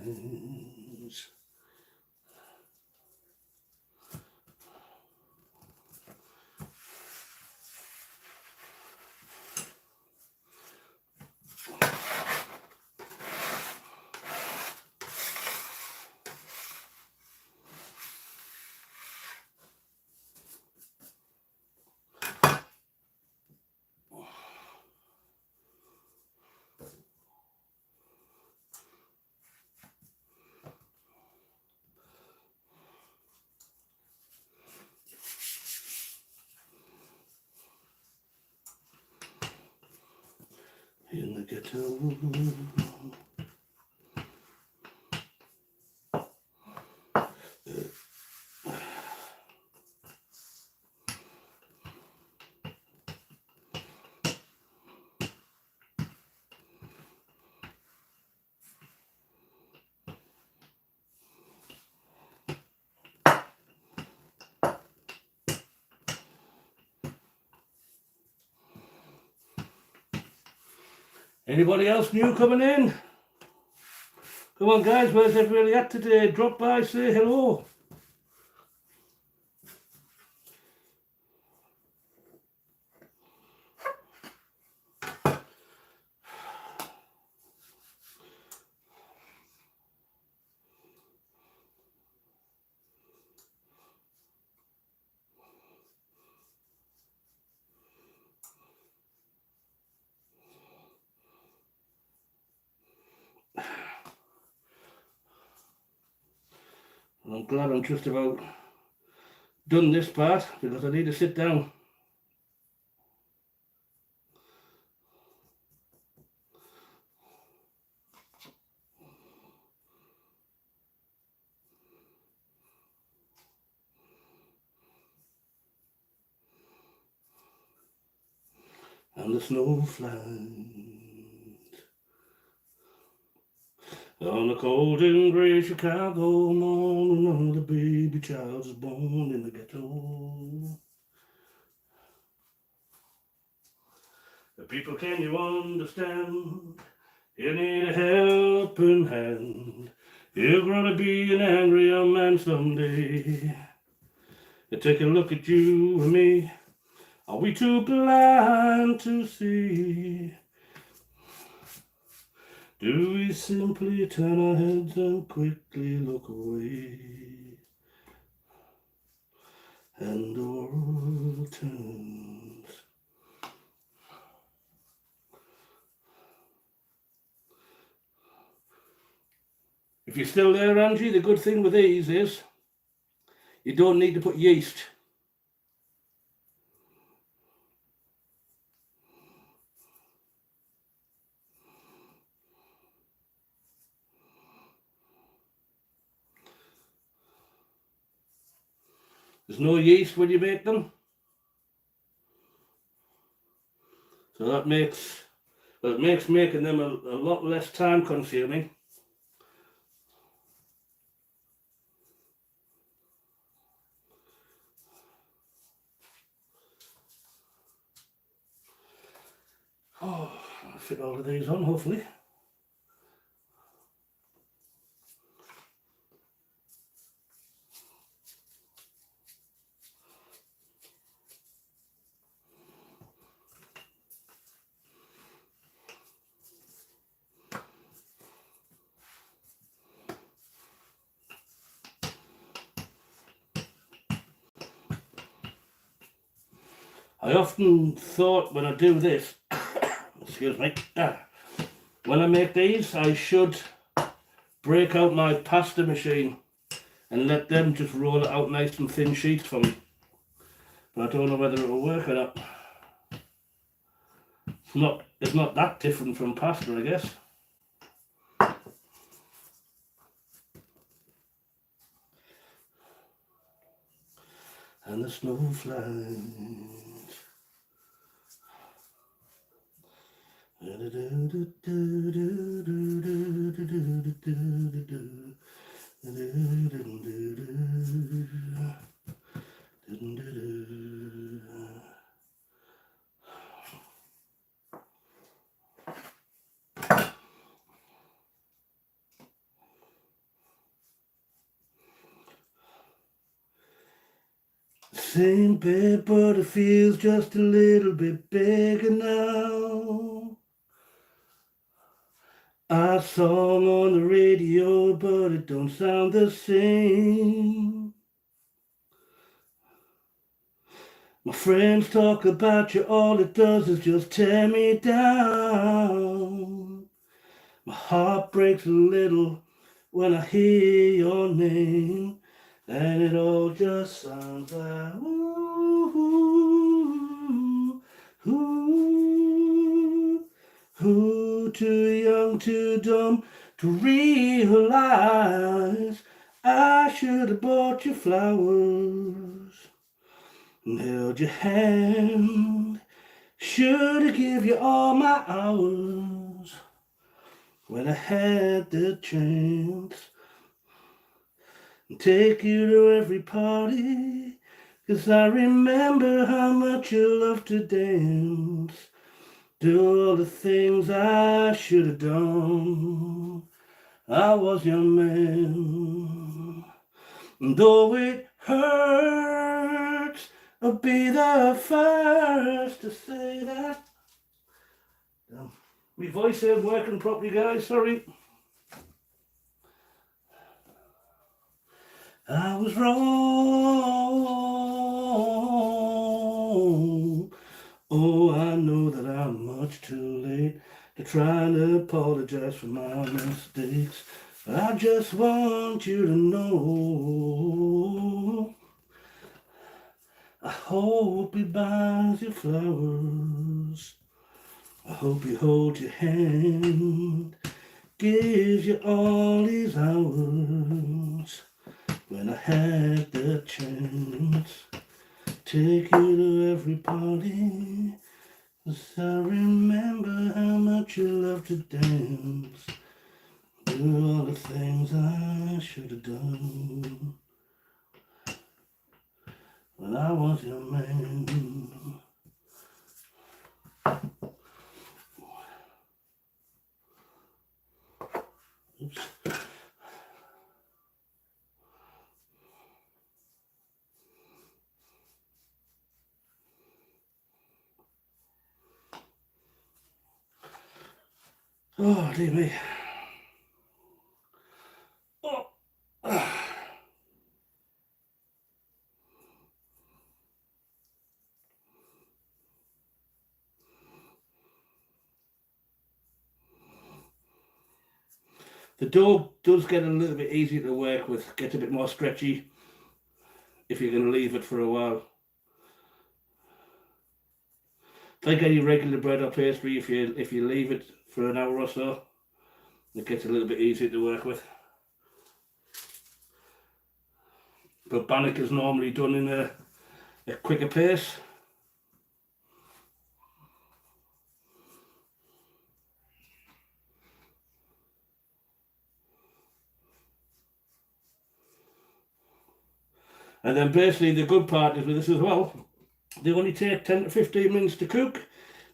Speaker 1: In the ghetto. Anybody else new coming in? Come on guys, where's everybody at today? Drop by, say hello. I'm glad I'm just about done this part because I need to sit down. And the snow flies on the cold and grey Chicago morning. Another baby child is born in the ghetto. The people, can you understand? You need a helping hand. You're gonna be an angry young man someday. You take a look at you and me. Are we too blind to see? Do we simply turn our heads and quickly look away? And the world turns. If you're still there, Angie, the good thing with these is you don't need to put yeast. There's no yeast when you make them. So that makes, well, it makes making them a lot less time consuming. Oh, I'll fit all of these on, hopefully. I often thought when I do this, excuse me, when I make these, I should break out my pasta machine and let them just roll it out nice and thin sheets for me. But I don't know whether it will work or not. It's not that different from pasta, I guess. And the snow flies. Same bed, but it feels just a little bit bigger now. Our song on the radio, but it don't sound the same. My friends talk about you, all it does is just tear me down. My heart breaks a little when I hear your name, and it all just sounds like ooh, ooh, ooh, too young, too dumb to realize I should have bought you flowers and held your hand. Should have give you all my hours when I had the chance. And take you to every party, 'cause I remember how much you loved to dance. Do all the things I should have done. I was your man. Though it hurts, I'll be the first to say that. My voice ain't working properly, guys, sorry. I was wrong. Oh, I know that I'm much too late to try and apologize for my mistakes. But I just want you to know, I hope he buys you flowers. I hope he holds your hand, gives you all these hours. When I had the chance, take you to every party, 'cause I remember how much you loved to dance. Do all the things I should have done when I was your man. Oops. Oh, dear me. Oh. The dough does get a little bit easier to work with, gets a bit more stretchy if you're going to leave it for a while. Like any regular bread or pastry, if you leave it for an hour or so, it gets a little bit easier to work with. But Bannock is normally done in a quicker pace. And then basically the good part is with this as well, they only take 10 to 15 minutes to cook,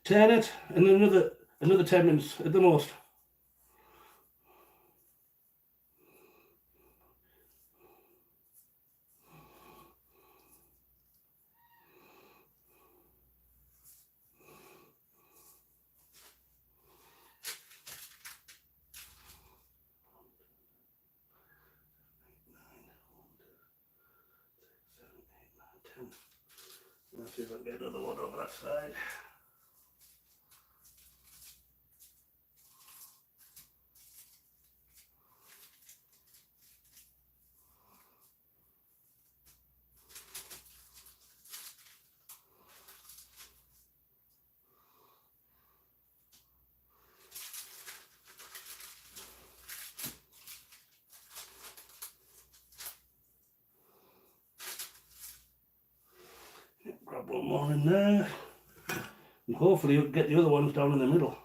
Speaker 1: turn it, and another 10 minutes at the most. Let's see if I can get another one over that side. Grab one more in there, and hopefully you can get the other ones down in the middle.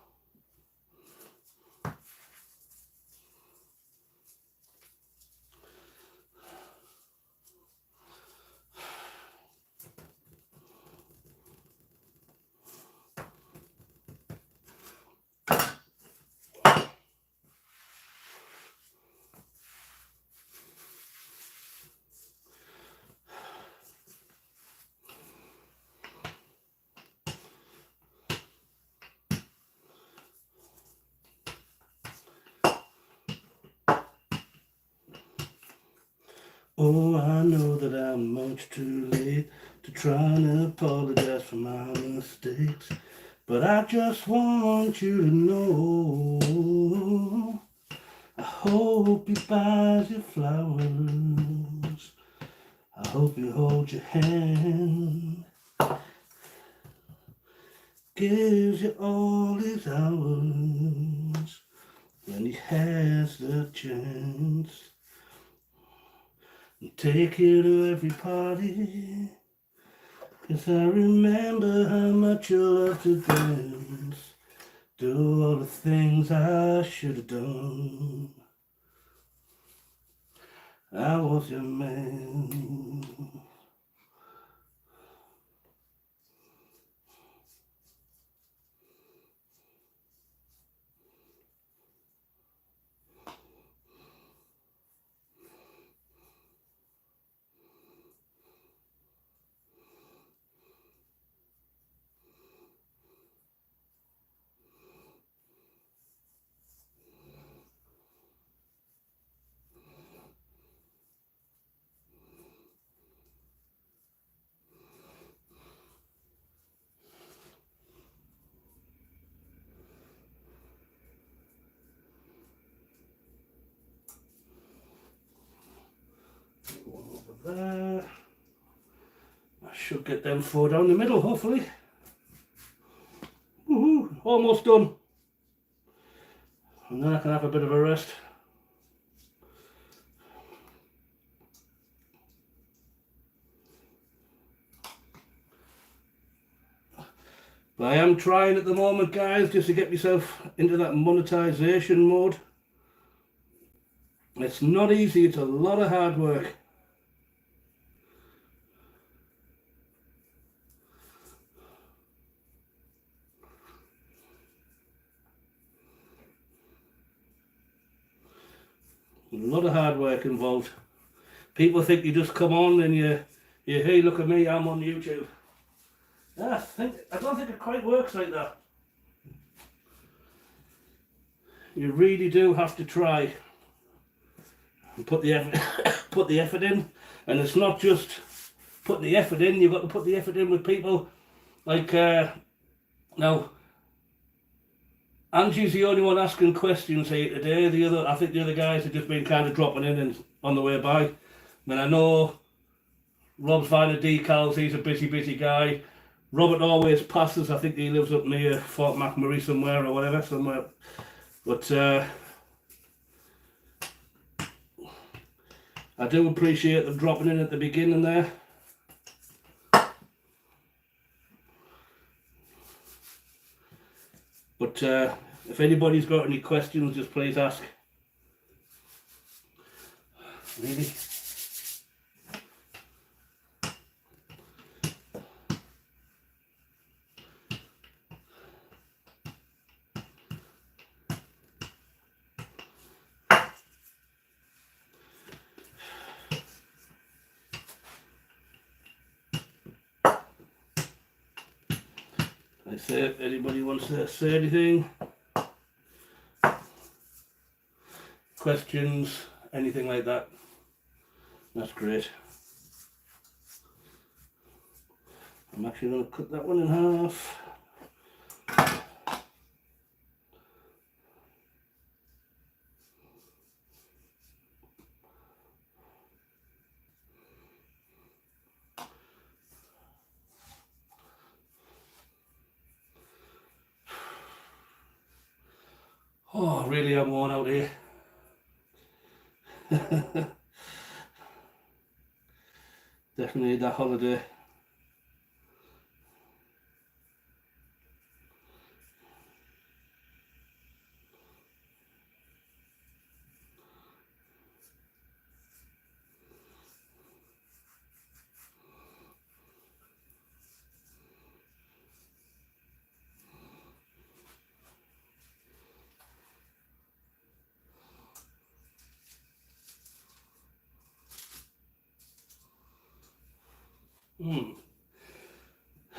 Speaker 1: Oh, I know that I'm much too late to try and apologize for my mistakes, but I just want you to know, I hope he buys you flowers. I hope he holds your hand, gives you all his hours when he has the chance. Take you to every party, 'cause I remember how much you love to dance. Do all the things I should have done. I was your man. Should get them 4 down the middle, hopefully. Woohoo! Almost done. And then I can have a bit of a rest. But I am trying at the moment, guys, just to get myself into that monetization mode. It's not easy, it's a lot of hard work. A lot of hard work involved. People think you just come on and you hey, look at me, I'm on YouTube. I don't think it quite works like that. You really do have to try and put the effort, put the effort in. And it's not just put the effort in, you've got to put the effort in with people like now Angie's the only one asking questions here today. I think the other guys have just been kind of dropping in and on the way by. I mean, I know Rob's finding decals, he's a busy guy. Robert always passes, I think he lives up near Fort McMurray somewhere or whatever, somewhere. But I do appreciate them dropping in at the beginning there. But if anybody's got any questions, just please ask. Really? If anybody wants to say anything, questions, anything like that, that's great. I'm actually going to cut that one in half. Oh, really, I'm worn out here. Definitely need that holiday.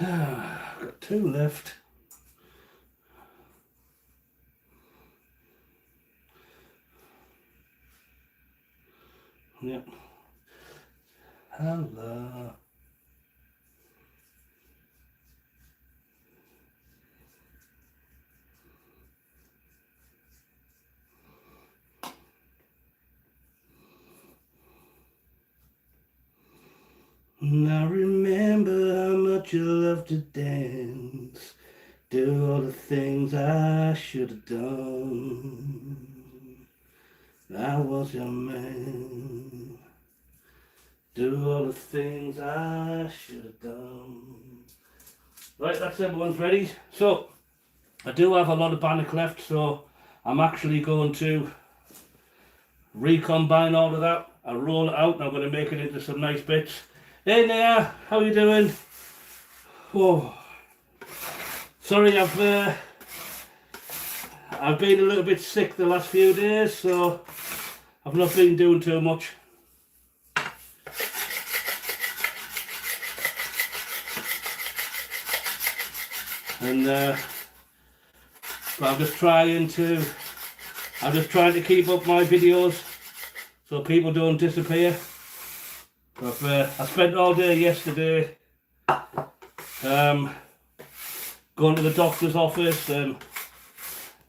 Speaker 1: Got 2 left. Yep. Hello. I remember how much you loved to dance, do all the things I should have done. I was your man. Do all the things I should have done. Right, that's everyone's ready. So, I do have a lot of Bannock left, so I'm actually going to recombine all of that. I'll roll it out and I'm going to make it into some nice bits. Hey there, how you doing? Oh, sorry, I've been a little bit sick the last few days, so I've not been doing too much. And but I'm just trying to keep up my videos so people don't disappear. I spent all day yesterday going to the doctor's office and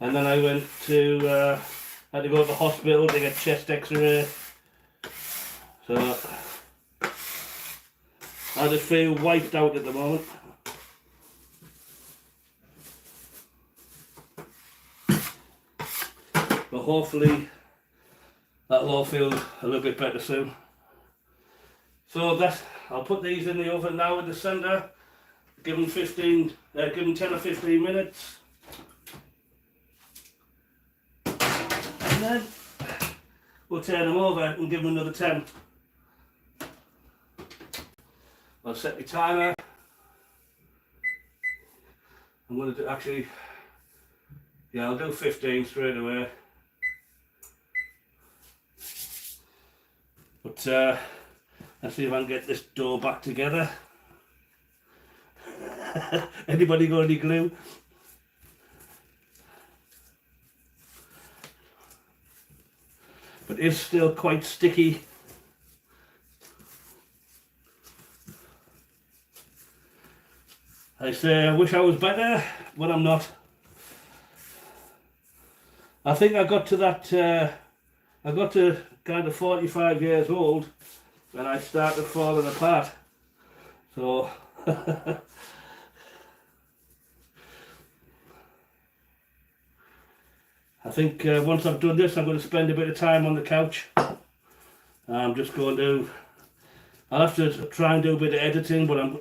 Speaker 1: then I went to had to go to the hospital to get chest x-ray. So I just feel wiped out at the moment. But hopefully that'll all feel a little bit better soon. So I'll put these in the oven now in the centre. Give them 10 or 15 minutes. And then we'll turn them over and give them another 10. I'll set my timer. I'm going to do, actually, yeah, I'll do 15 straight away. But let's see if I can get this dough back together. Anybody got any glue? But it's still quite sticky. I say I wish I was better, but I'm not. I think I got to that, I got to kind of 45 years old when I started falling apart. So, I think once I've done this, I'm going to spend a bit of time on the couch. I'm just going to, I'll have to try and do a bit of editing, but I'm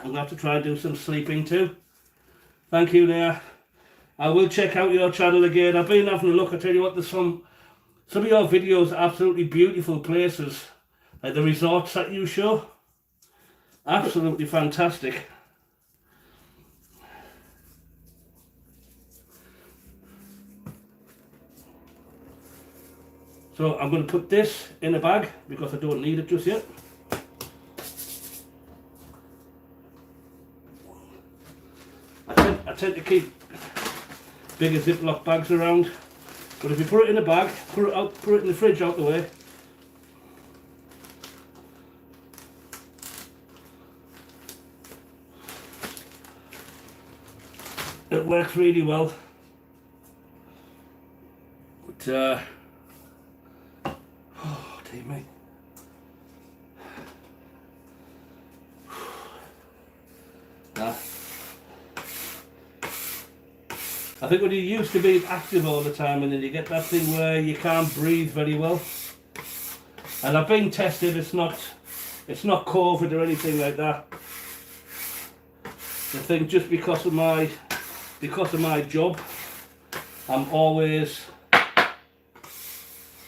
Speaker 1: going to have to try and do some sleeping too. Thank you, Leah. I will check out your channel again. I've been having a look. I tell you what, there's some of your videos are absolutely beautiful places. Like the resorts that you show. Absolutely fantastic. So I'm going to put this in a bag because I don't need it just yet. I tend to keep bigger Ziploc bags around, but if you put it in a bag, put it in the fridge out the way. It works really well. But oh dear me. I think when you used to be active all the time and then you get that thing where you can't breathe very well. And I've been tested, it's not COVID or anything like that. I think just because of my job, I'm always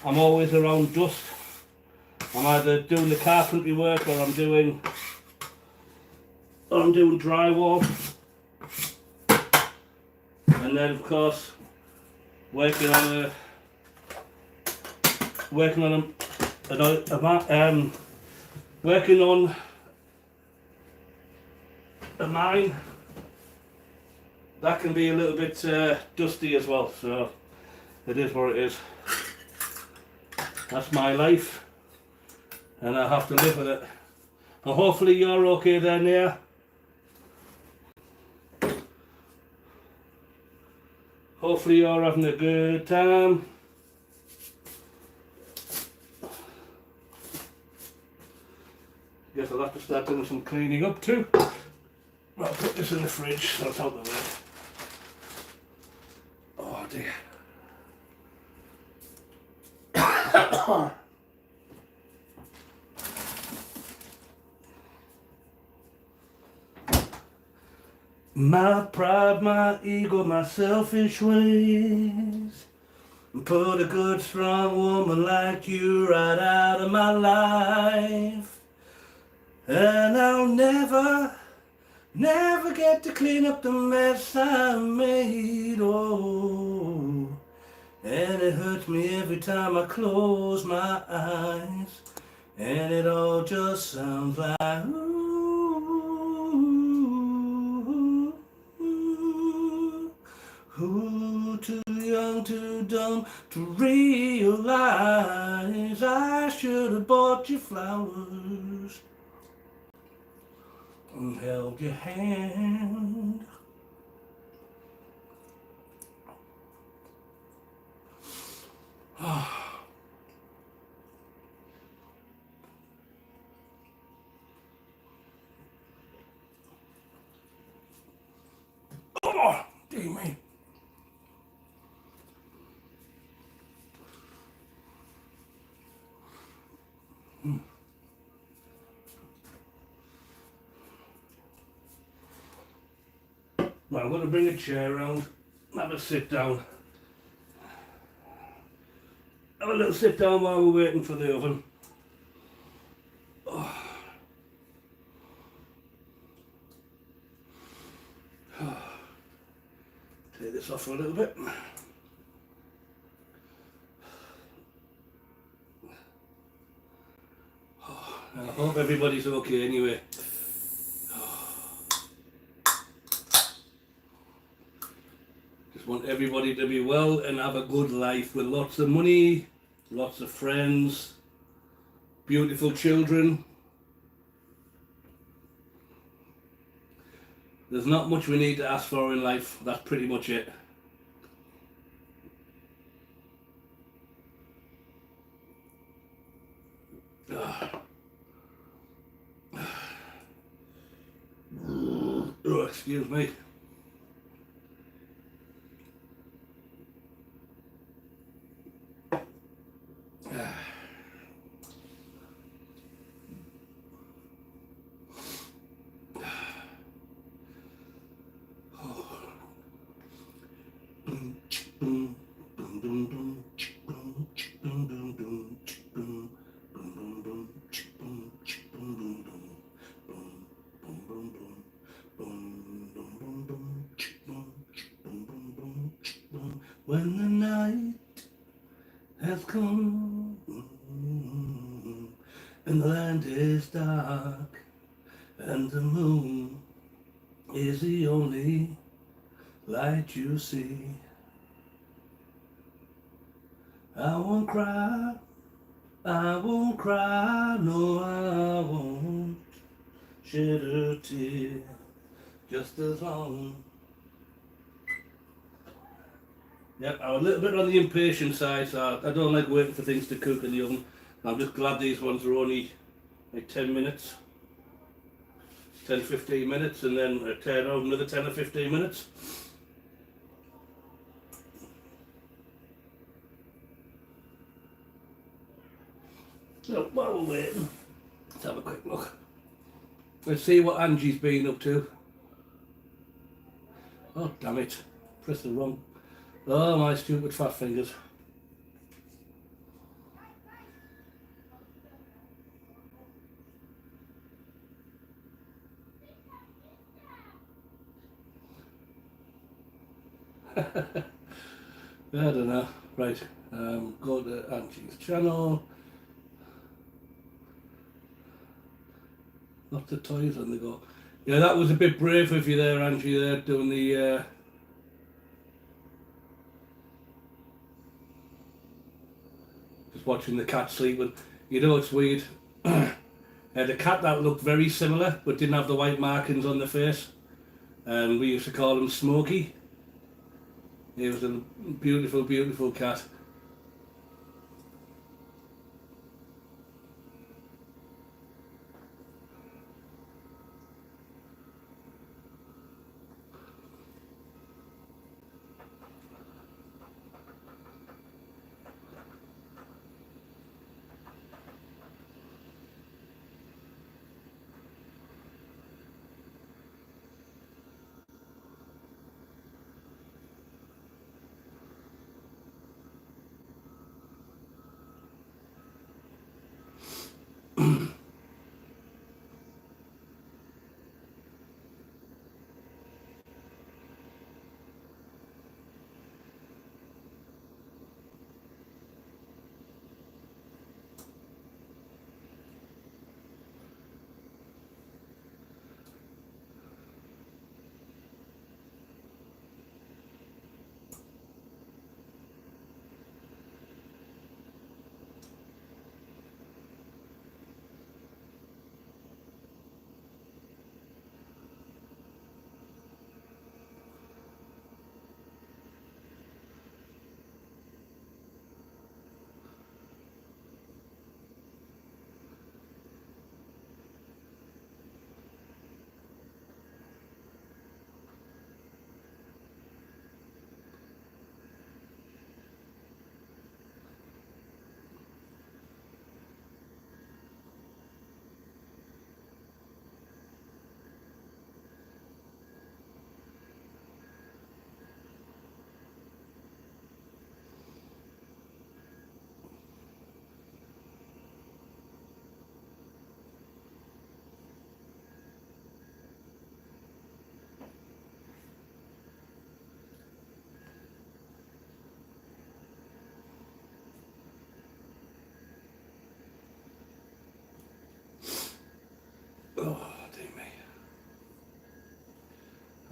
Speaker 1: around dust. I'm either doing the carpentry work or I'm doing drywall. And then of course working on a mine, that can be a little bit dusty as well, so it is what it is. That's my life and I have to live with it. And hopefully you're okay there, Nia. Hopefully you're having a good time. Guess I'll have to start doing some cleaning up too. I'll put this in the fridge so it's out the way. Oh dear. My pride, my ego, my selfish ways put a good strong woman like you right out of my life. And I'll never get to clean up the mess I made, oh. And it hurts me every time I close my eyes. And it all just sounds like ooh. Who too young, too dumb to realize I should have bought you flowers and held your hand. Dear me. Well, I'm going to bring a chair around, have a sit down. Have a little sit down while we're waiting for the oven. Oh. Take this off for a little bit. I hope everybody's okay anyway. Just want everybody to be well and have a good life with lots of money, lots of friends, beautiful children. There's not much we need to ask for in life. That's pretty much it. Oh, excuse me. When the night has come and the land is dark and the moon is the only light you see, I won't cry, no I won't shed a tear, just as long. Yep, I'm a little bit on the impatient side, so I don't like waiting for things to cook in the oven. I'm just glad these ones are only like 10 minutes, 10-15 minutes, and then I turn over another 10 or 15 minutes. So while we're waiting, let's have a quick look. Let's see what Angie's been up to. Oh damn it, pressed the wrong. Oh my stupid fat fingers. I don't know. Right, go to Angie's channel. Lots of toys on the go. Yeah, that was a bit brave of you there, Angie, there, doing the... just watching the cat sleeping. You know, it's weird. Had a cat that looked very similar, but didn't have the white markings on the face. And we used to call him Smokey. He was a beautiful, beautiful cat.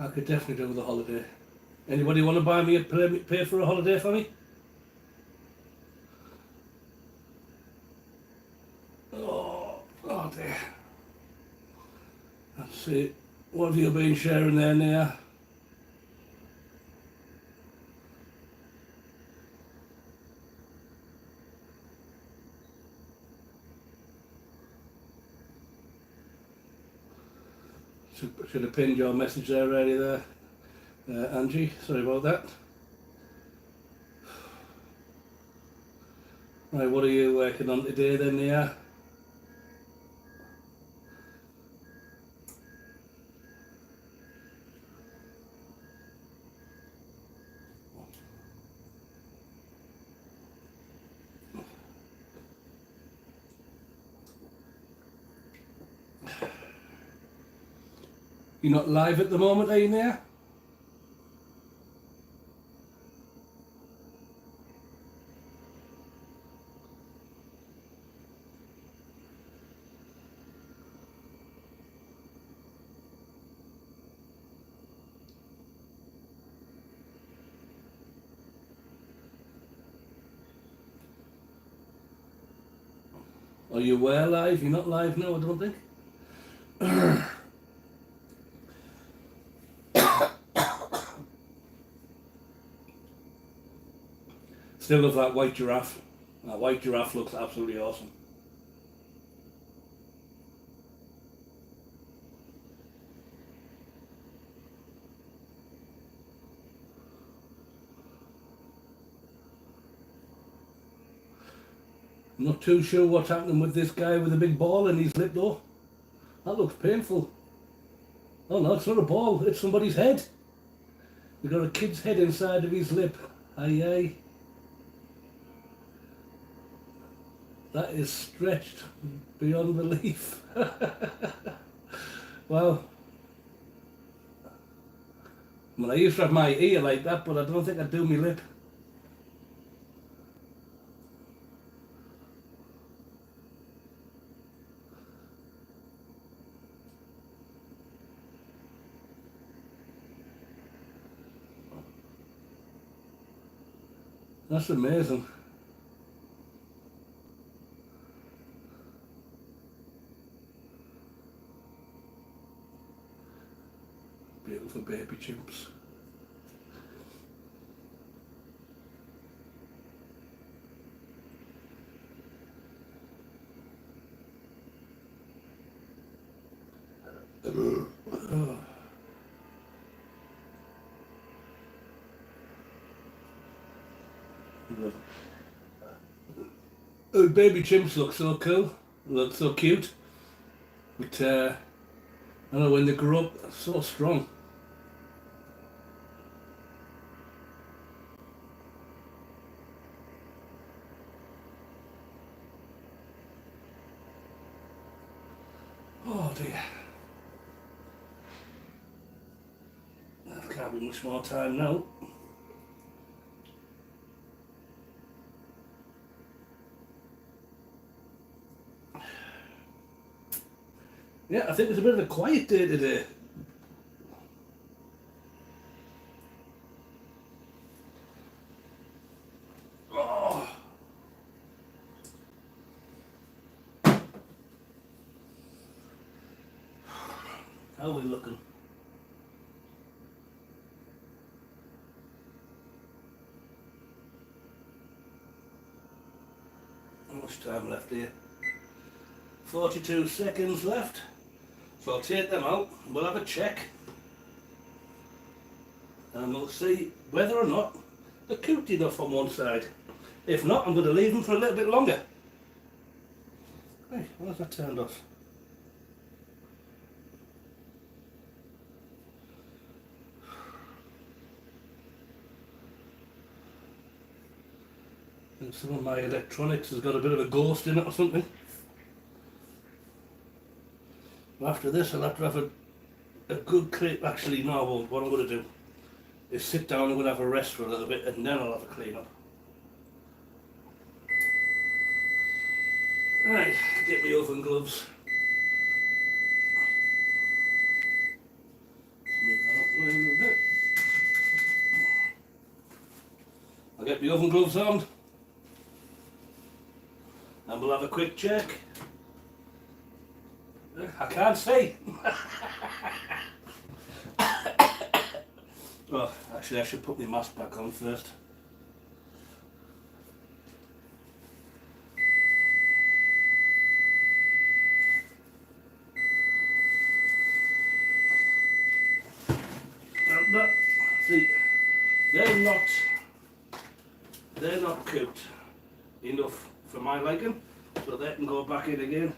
Speaker 1: I could definitely do with a holiday. Anybody want to buy me pay for a holiday for me? Oh dear. Let's see. What have you been sharing there, Nia? Should have pinned your message there already there, Angie. Sorry about that. Right, what are you working on today then, Nia? You're not live at the moment, are you, Nia? Are you live? You're not live now, I don't think. Still love that white giraffe. That white giraffe looks absolutely awesome. I'm not too sure what's happening with this guy with a big ball in his lip though. That looks painful. Oh no, it's not a ball, it's somebody's head. We've got a kid's head inside of his lip. Aye aye. That is stretched beyond belief. Wow. I mean, I used to have my ear like that, but I don't think I'd do my lip. That's amazing. Beautiful baby chimps. Oh, baby chimps look so cool, look so cute. But I don't know, when they grow up, they're so strong. Oh dear. There can't be much more time now. Yeah, I think it's a bit of a quiet day today. Oh. How are we looking? How much time left here? 42 seconds left. So I'll take them out, we'll have a check, and we'll see whether or not they're cute enough on one side. If not, I'm going to leave them for a little bit longer. Hey, why's that turned off? I think some of my electronics has got a bit of a ghost in it or something. After this I'll have to have a good clean. Actually no, I won't. What I'm going to do is sit down and we'll have a rest for a little bit and then I'll have a clean up. Right, get my oven gloves. Move that up a little get the oven gloves on and we'll have a quick check. I can't see. Oh, actually I should put my mask back on first. See, they're not cooked enough for my liking, so they can go back in again.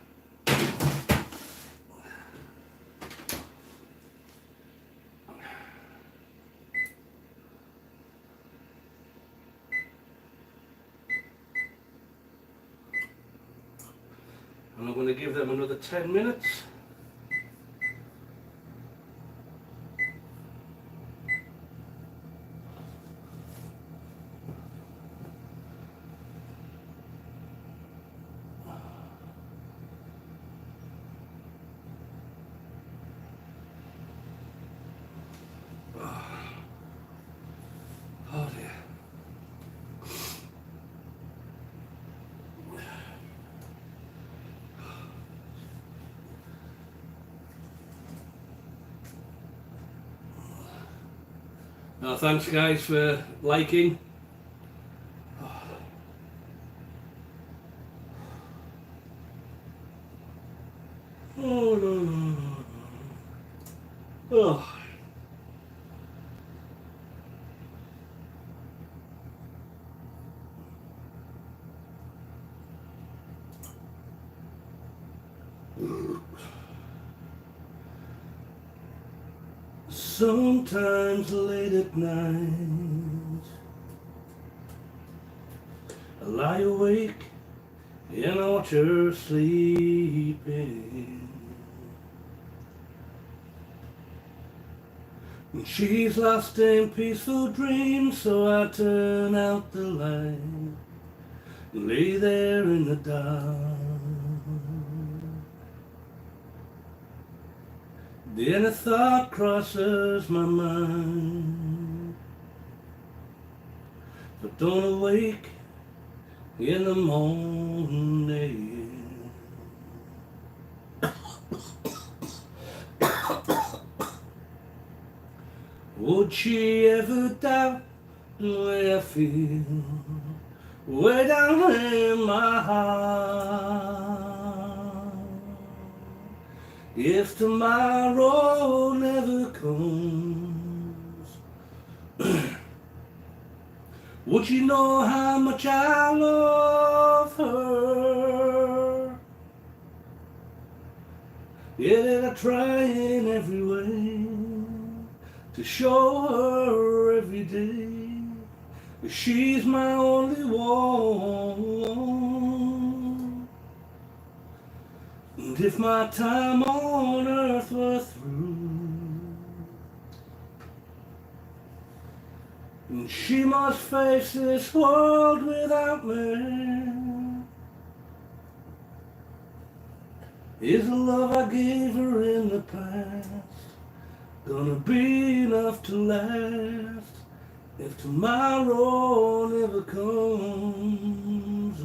Speaker 1: And I'm going to give them another 10 minutes. Oh dear. Well, thanks guys for liking. Oh, no, no, no. Oh. Sometimes late at night I lie awake and I watch her sleeping. And she's lost in peaceful dreams, so I turn out the light and lay there in the dark. Then a thought crosses my mind, but don't awake in the morning. Would she ever doubt the way I feel, way down in my heart? If tomorrow never comes, would she know how much I love her? Yeah, that I try in every way to show her every day that she's my only one. And if my time on earth were through, and she must face this world without me, is the love I gave her in the past gonna be enough to last if tomorrow never comes?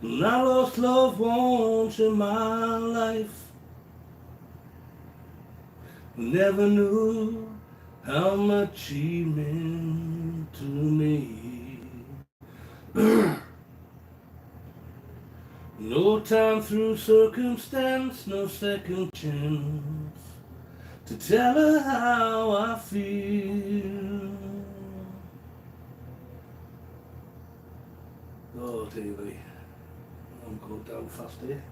Speaker 1: And I lost loved ones in my life, never knew how much she meant to me. No time through circumstance, no second chance to tell her how I feel. Oh, Davey, I'm going down fast here.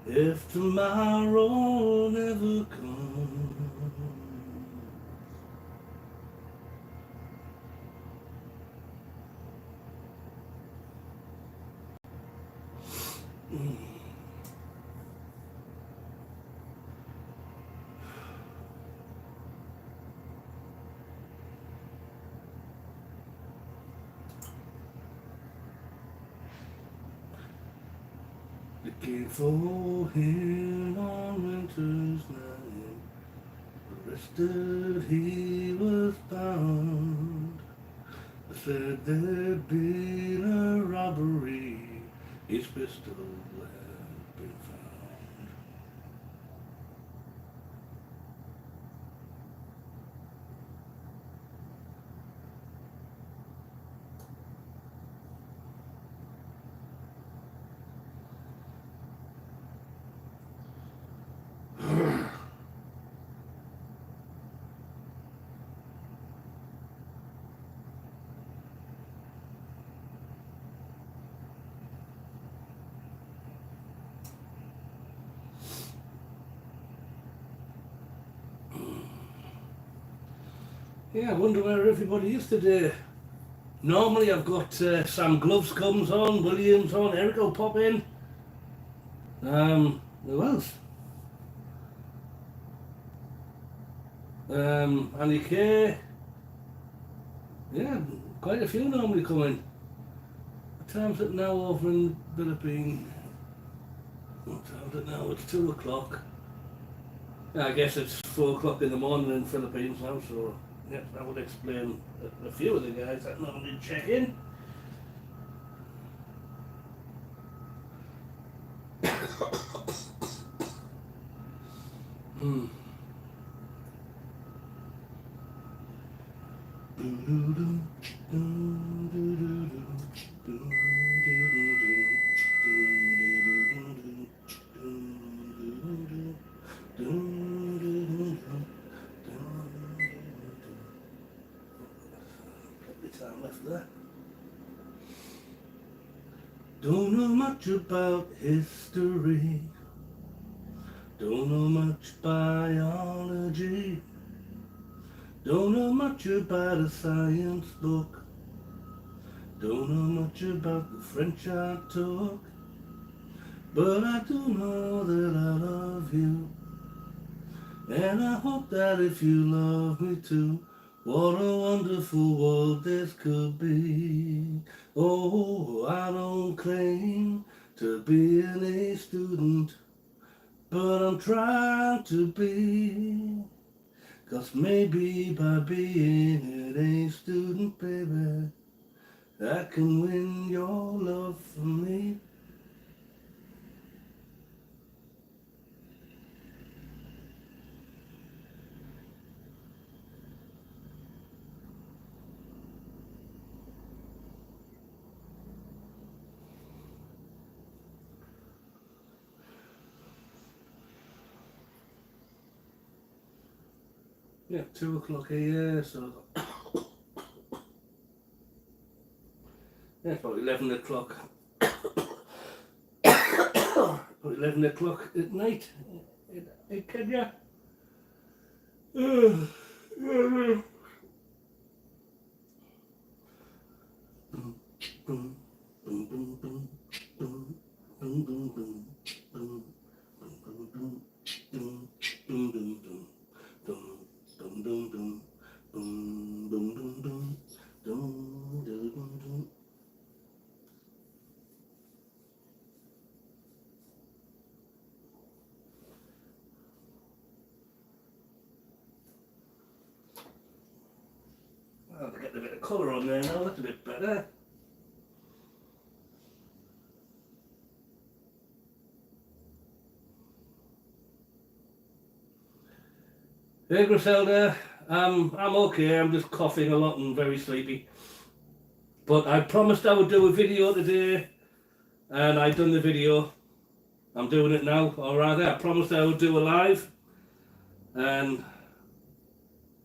Speaker 1: If tomorrow never comes, it came for him on winter's night. arrested, he was bound. Said there'd been a robbery, his pistol had been found. Yeah, I wonder where everybody is today. Normally I've got Sam Gloves comes on, Williams on, Eric will pop in. Who else? Annie Kay. Yeah, quite a few normally come in. What time's it now over in the Philippines? What time's it now? It's 2 o'clock. Yeah, I guess it's 4 o'clock in the morning in the Philippines now, so yeah, that would explain a few of the guys that normally check in. Time left there. Don't know much about history, don't know much biology, don't know much about a science book, don't know much about the French I talk, but I do know that I love you, and I hope that if you love me too, what a wonderful world this could be. Oh, I don't claim to be an A student, but I'm trying to be. 'Cause maybe by being an A student, baby, I can win your love from me. Yeah, 2 o'clock here, so yeah, it's about 11 o'clock. About 11 o'clock at night in Kenya. Oh, they're getting a bit of colour on there now, that's a bit better. Hey Griselda, I'm okay, I'm just coughing a lot and very sleepy. But I promised I would do a video today, and I've done the video. I'm doing it now, or rather, I promised I would do a live. And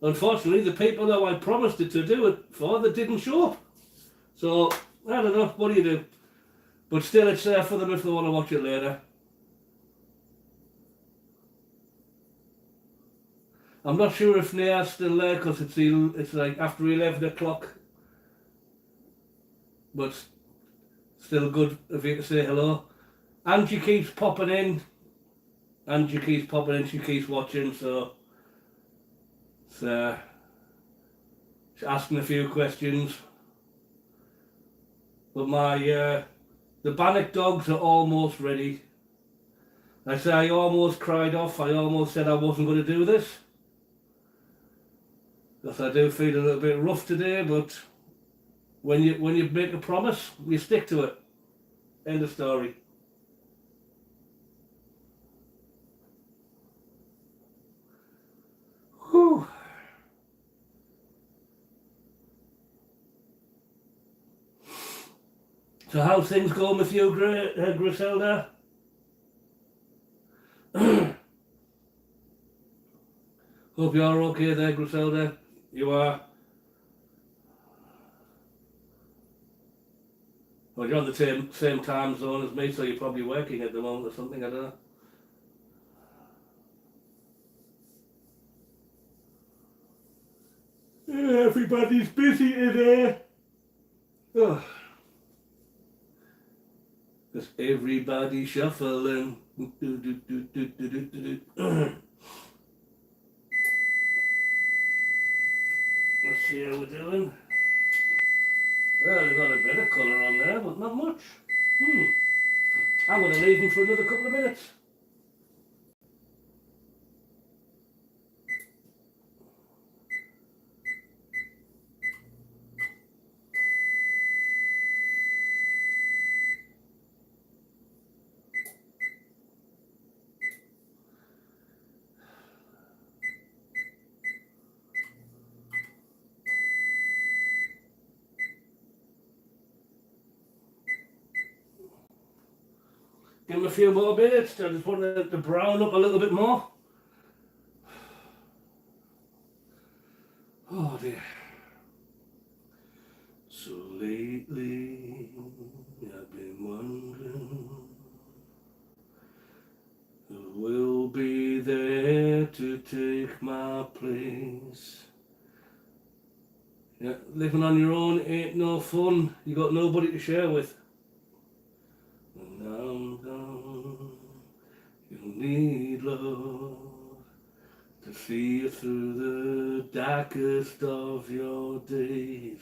Speaker 1: unfortunately, the people that I promised it to do it for, they didn't show up. So, I don't know, what do you do? But still, it's there for them if they want to watch it later. I'm not sure if Nea's still there, because it's like after 11 o'clock. But still good of you to say hello. Angie keeps popping in. She keeps watching, so she's asking a few questions. But the Bannock dogs are almost ready. I say I almost cried off. I almost said I wasn't going to do this. Because I do feel a little bit rough today, but when you make a promise, you stick to it. End of story. Whew. So how's things going with you, Griselda? Hope you're okay there, Griselda. You are. Well, you're on the same time zone as me, so you're probably working at the moment or something, I don't know. Yeah, everybody's busy today. Oh, because everybody's shuffling. Let's see how we're doing. Well, we've got a bit of colour on there, but not much. I'm going to leave them for another couple of minutes. Give them a few more minutes. I just want it to brown up a little bit more. Oh dear. So lately, I've been wondering who will be there to take my place. Yeah, living on your own ain't no fun. You got nobody to share with. When I'm gone, you'll need love to see you through the darkest of your days.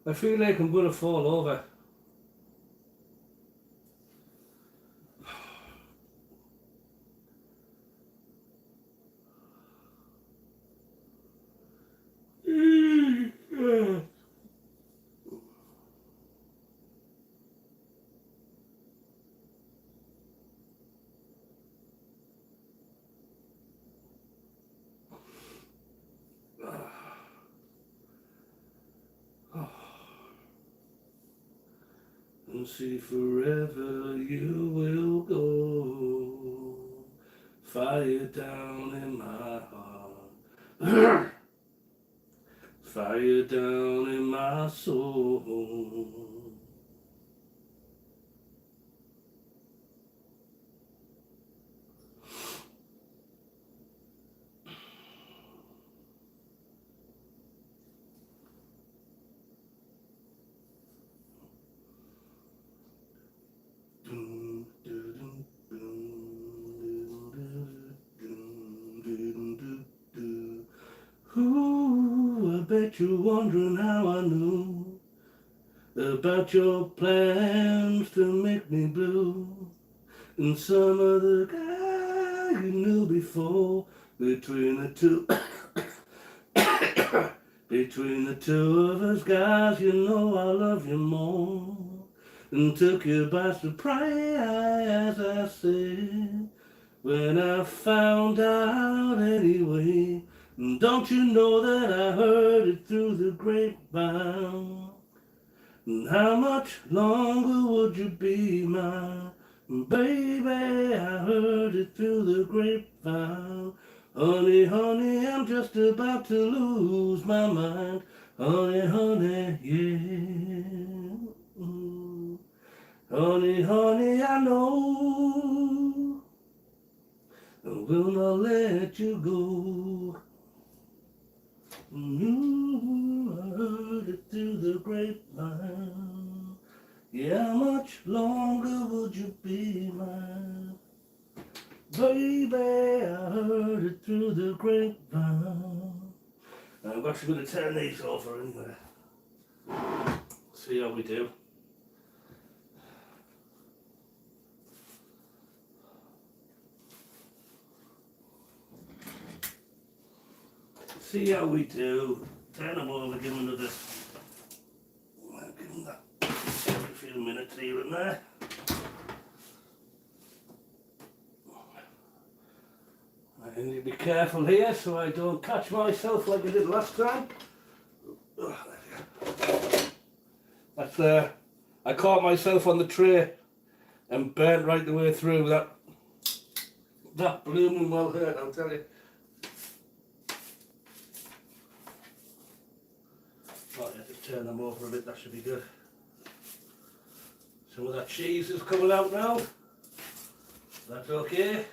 Speaker 1: I feel like I'm gonna fall over. And see forever you will go. Fire down in my heart. Fire down in my soul. Ooh, I bet you're wondering how I knew about your plans to make me blue. And some other guy you knew before. Between the two between the two of us guys, you know I love you more. And took you by surprise, I said, when I found out anyway. And don't you know that I heard it through the grapevine? And how much longer would you be mine? Baby, I heard it through the grapevine. Honey, honey, I'm just about to lose my mind. Honey, honey, yeah. Honey, honey, I know I will not let you go. I heard it through the grapevine. Yeah, how much longer would you be mine? Baby, I heard it through the grapevine. I'm actually going to turn these over anyway. see how we do. See how we do. Turn them over, give them another. Give them that every few minutes here and there. I need to be careful here so I don't catch myself like I did last time. That's I caught myself on the tray and burnt right the way through. That blooming well hurt, I'll tell you. Oh, yeah, just turn them over a bit, that should be good. Some of that cheese is coming out now. That's okay.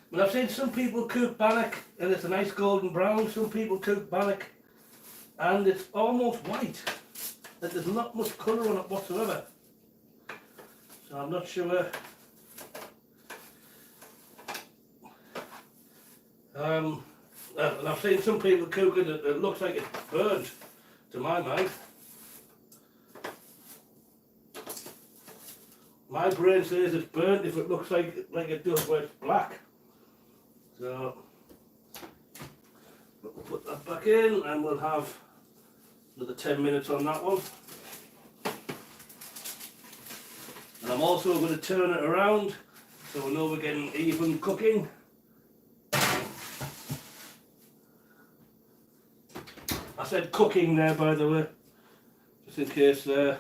Speaker 1: But I've seen some people cook bannock and it's a nice golden brown. Some people cook bannock and it's almost white. Like there's not much colour on it whatsoever. So I'm not sure. And I've seen some people cook it, it looks like it's burnt, to my mind. My brain says it's burnt if it looks like it does where it's black. So we'll put that back in and we'll have another 10 minutes on that one. And I'm also going to turn it around so we know we're getting even cooking. I said cooking there, by the way, just in case you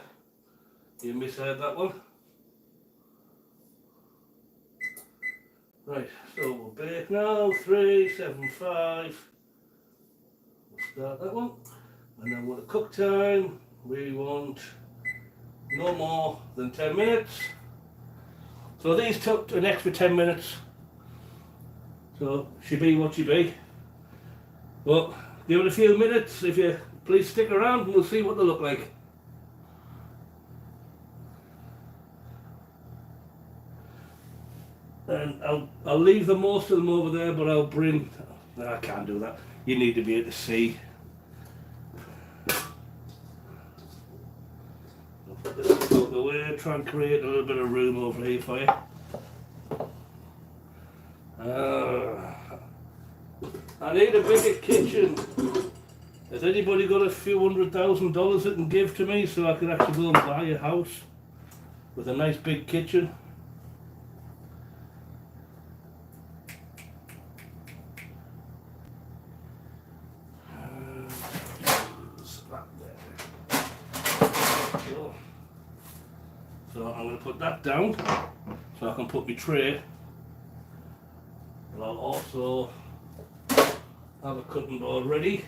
Speaker 1: misheard that one. Right, so we'll bake now, 375. We'll start that one. And then with the cook time, we want no more than 10 minutes. So these took an extra 10 minutes. So she be what she be. But give it a few minutes, if you please stick around and we'll see what they look like. And I'll leave the most of them over there, but I'll bring, no, I can't do that. You need to be able to see. I'll put this out of the way, try and create a little bit of room over here for you. I need a bigger kitchen. Has anybody got a few $100,000 that can give to me so I can actually go and buy a house with a nice big kitchen? So I'm going to put that down so I can put my tray. And I'll also have a cutting board ready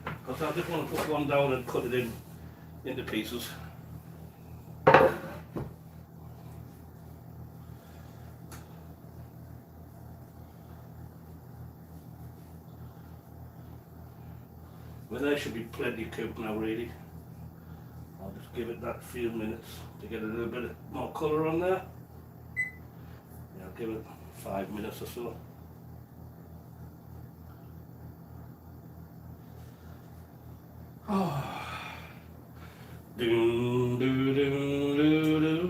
Speaker 1: because I just want to put one down and cut it into pieces. Well, there should be plenty cooked now really. I'll just give it that few minutes to get a little bit more colour on there. Yeah, I'll give it 5 minutes or so. Oh. Doom, doo, doo, doo, doo.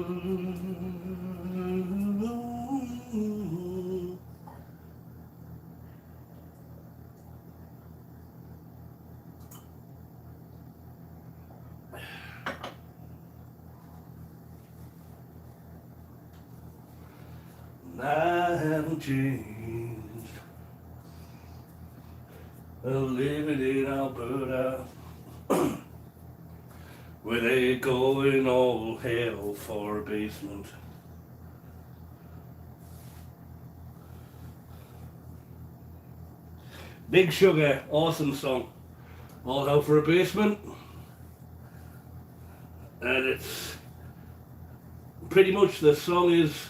Speaker 1: I haven't changed. Living in Alberta, where they go in all hell for a basement. Big Sugar, awesome song. All hell for a basement. And it's pretty much, the song is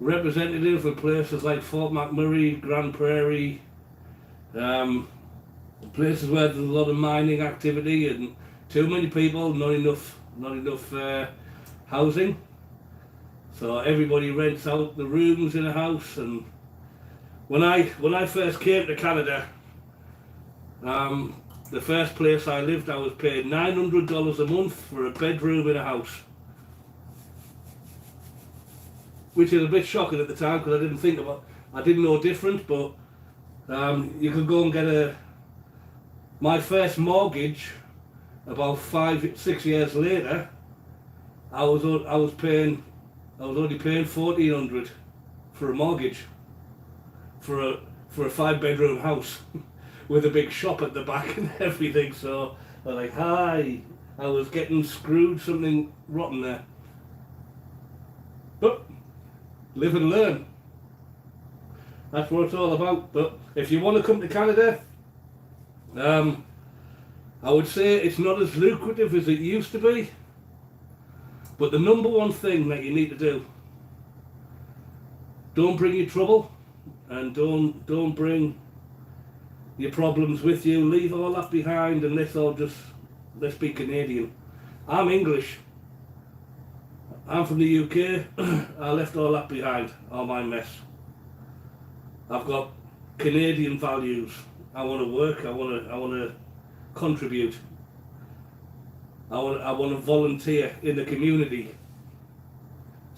Speaker 1: representative of places like Fort McMurray, Grand Prairie, places where there's a lot of mining activity and too many people, not enough housing. So everybody rents out the rooms in a house. And when I first came to Canada, the first place I lived, I was paid $900 a month for a bedroom in a house, which is a bit shocking at the time because I didn't know different. But you could go and get my first mortgage about 5-6 years later. I was only paying $1,400 for a mortgage for a 5-bedroom house with a big shop at the back and everything. So I'm like, hi, I was getting screwed, something rotten there. But live and learn. That's what it's all about. But if you want to come to Canada, I would say it's not as lucrative as it used to be. But the number one thing that you need to do, don't bring your trouble and don't bring your problems with you. Leave all that behind and let's be Canadian. I'm English. I'm from the UK. I left all that behind, all my mess. I've got Canadian values. I want to work. I want to contribute. I want to volunteer in the community.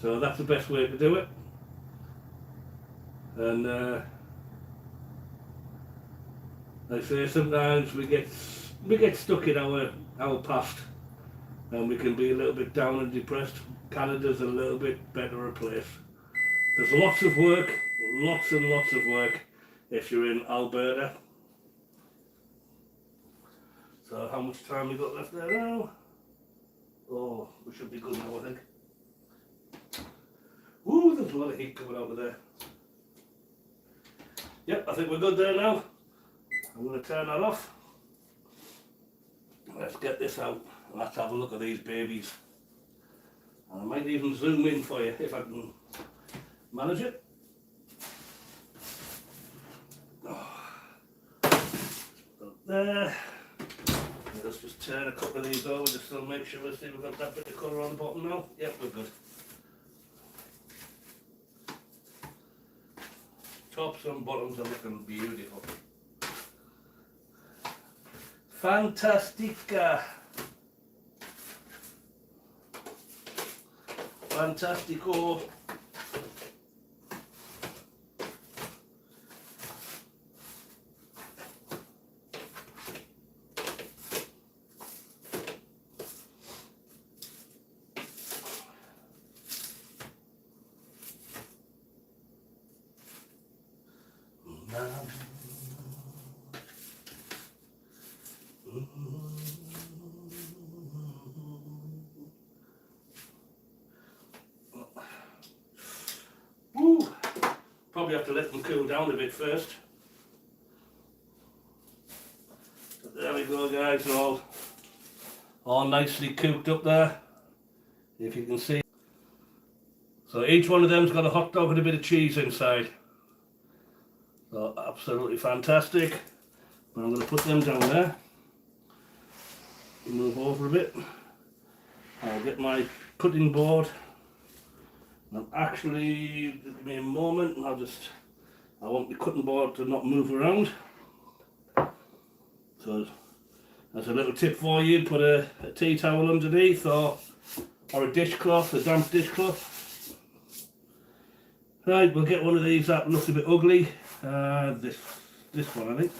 Speaker 1: So that's the best way to do it. And like I say, sometimes we get stuck in our past, and we can be a little bit down and depressed. Canada's a little bit better a place. There's lots of work, lots and lots of work if you're in Alberta. So how much time we got left there now? Oh, we should be good now, I think. Woo, there's a lot of heat coming out of there. Yep, I think we're good there now. I'm going to turn that off. Let's get this out. Let's have a look at these babies. And I might even zoom in for you if I can manage it. There. Let's just turn a couple of these over just to make sure we've got that bit of colour on the bottom now. Yep, we're good. Tops and bottoms are looking beautiful. Fantastica. Fantastico. Woo. Probably have to let them cool down a bit first. But there we go, guys, all nicely cooked up there, if you can see. So each one of them's got a hot dog and a bit of cheese inside. So absolutely fantastic. But I'm going to put them down there. Move over a bit. I'll get my cutting board. And actually, give me a moment. I want the cutting board to not move around. So that's a little tip for you. Put a tea towel underneath or a dishcloth, a damp dishcloth. Right, we'll get one of these that looks a bit ugly. This one, I think.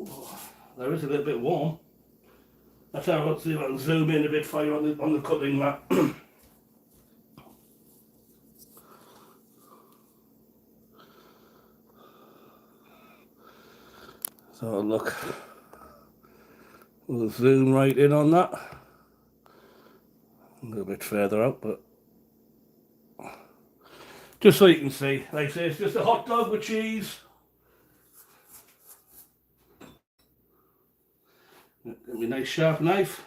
Speaker 1: Oh, there is a little bit warm. That's how I'll see if I can zoom in a bit for you on the cutting mat. So look, we'll zoom right in on that. A little bit further out, but just so you can see. Like I say, it's just a hot dog with cheese. Get me a nice sharp knife.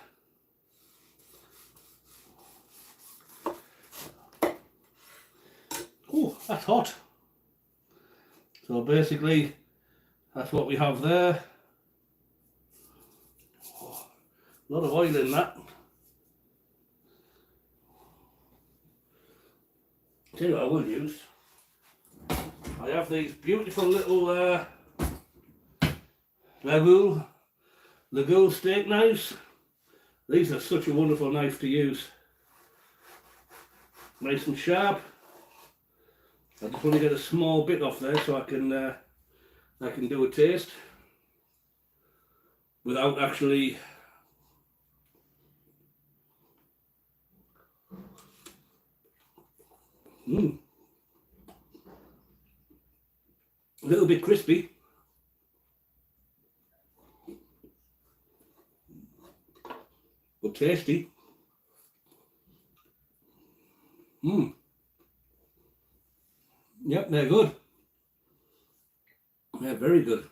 Speaker 1: Oh, that's hot. So basically, that's what we have there. Oh, A lot of oil in that. Tell you what I will use. I have these beautiful little Legool steak knives. These are such a wonderful knife to use. Nice and sharp. I just want to get a small bit off there so I can do a taste without actually a little bit crispy. But tasty. Yep, they're good. They're very good.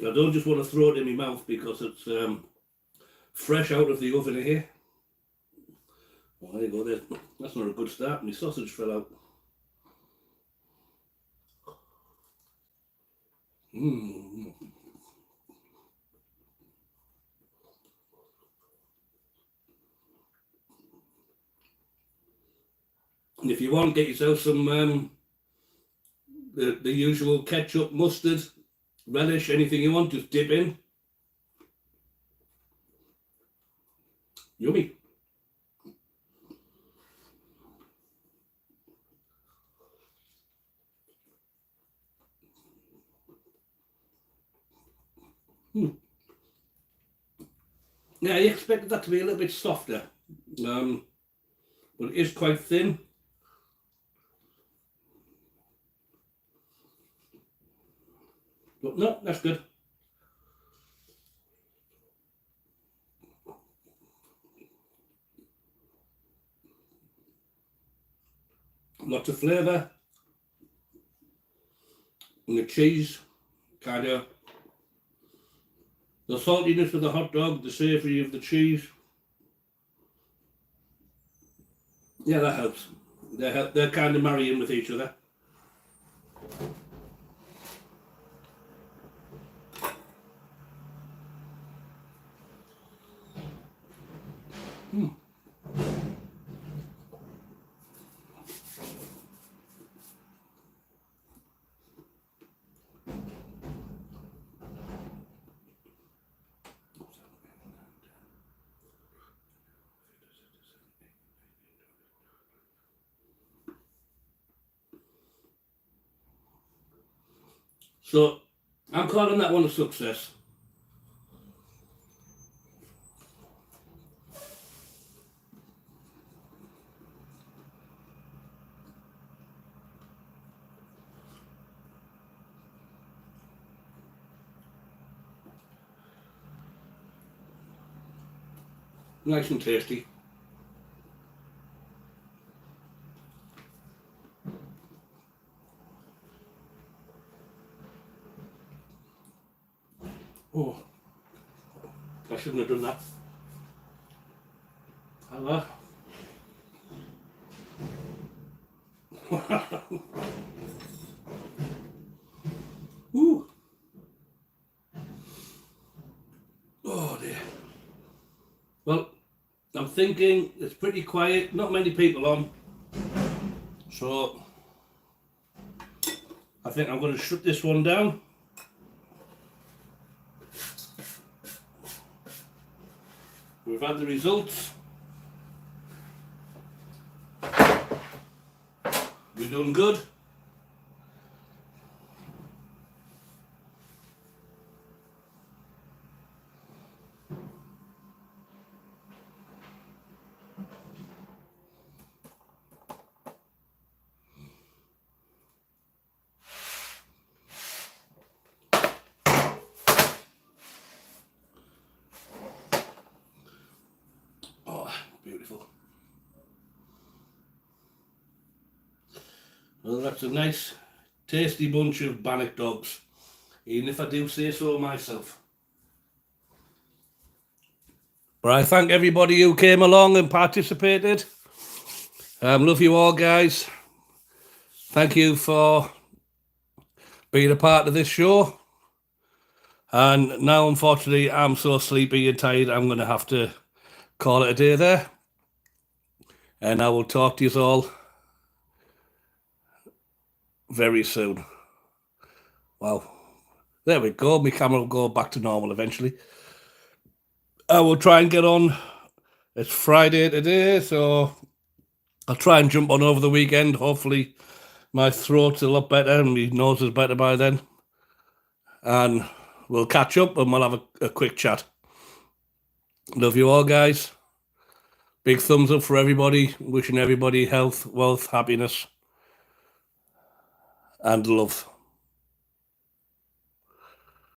Speaker 1: I don't just want to throw it in my mouth because it's fresh out of the oven here. Well, there you go. There. That's not a good start. My sausage fell out. And if you want, get yourself some the usual ketchup, mustard, relish, anything you want, just dip in. Yummy. Yeah, I expected that to be a little bit softer, but it is quite thin. But no, that's good. Lots of flavour. And the cheese, kind of the saltiness of the hot dog, the savoury of the cheese. Yeah, that helps. They're kind of marrying with each other. So I'm calling that one a success. Nice and tasty. Oh, I shouldn't have done that. Hello. Ooh. Oh dear. Well, I'm thinking it's pretty quiet, not many people on, so I think I'm going to shut this one down. We've had the results. We've done good. Beautiful. Well, that's a nice, tasty bunch of Bannock dogs, even if I do say so myself. But I thank everybody who came along and participated. Love you all, guys. Thank you for being a part of this show. And now, unfortunately, I'm so sleepy and tired, I'm going to have to call it a day there. And I will talk to you all very soon. Well, there we go. My camera will go back to normal eventually. I will try and get on. It's Friday today, so I'll try and jump on over the weekend. Hopefully my throat's a lot better and my nose is better by then. And we'll catch up and we'll have a quick chat. Love you all, guys. Big thumbs up for everybody. Wishing everybody health, wealth, happiness, and love.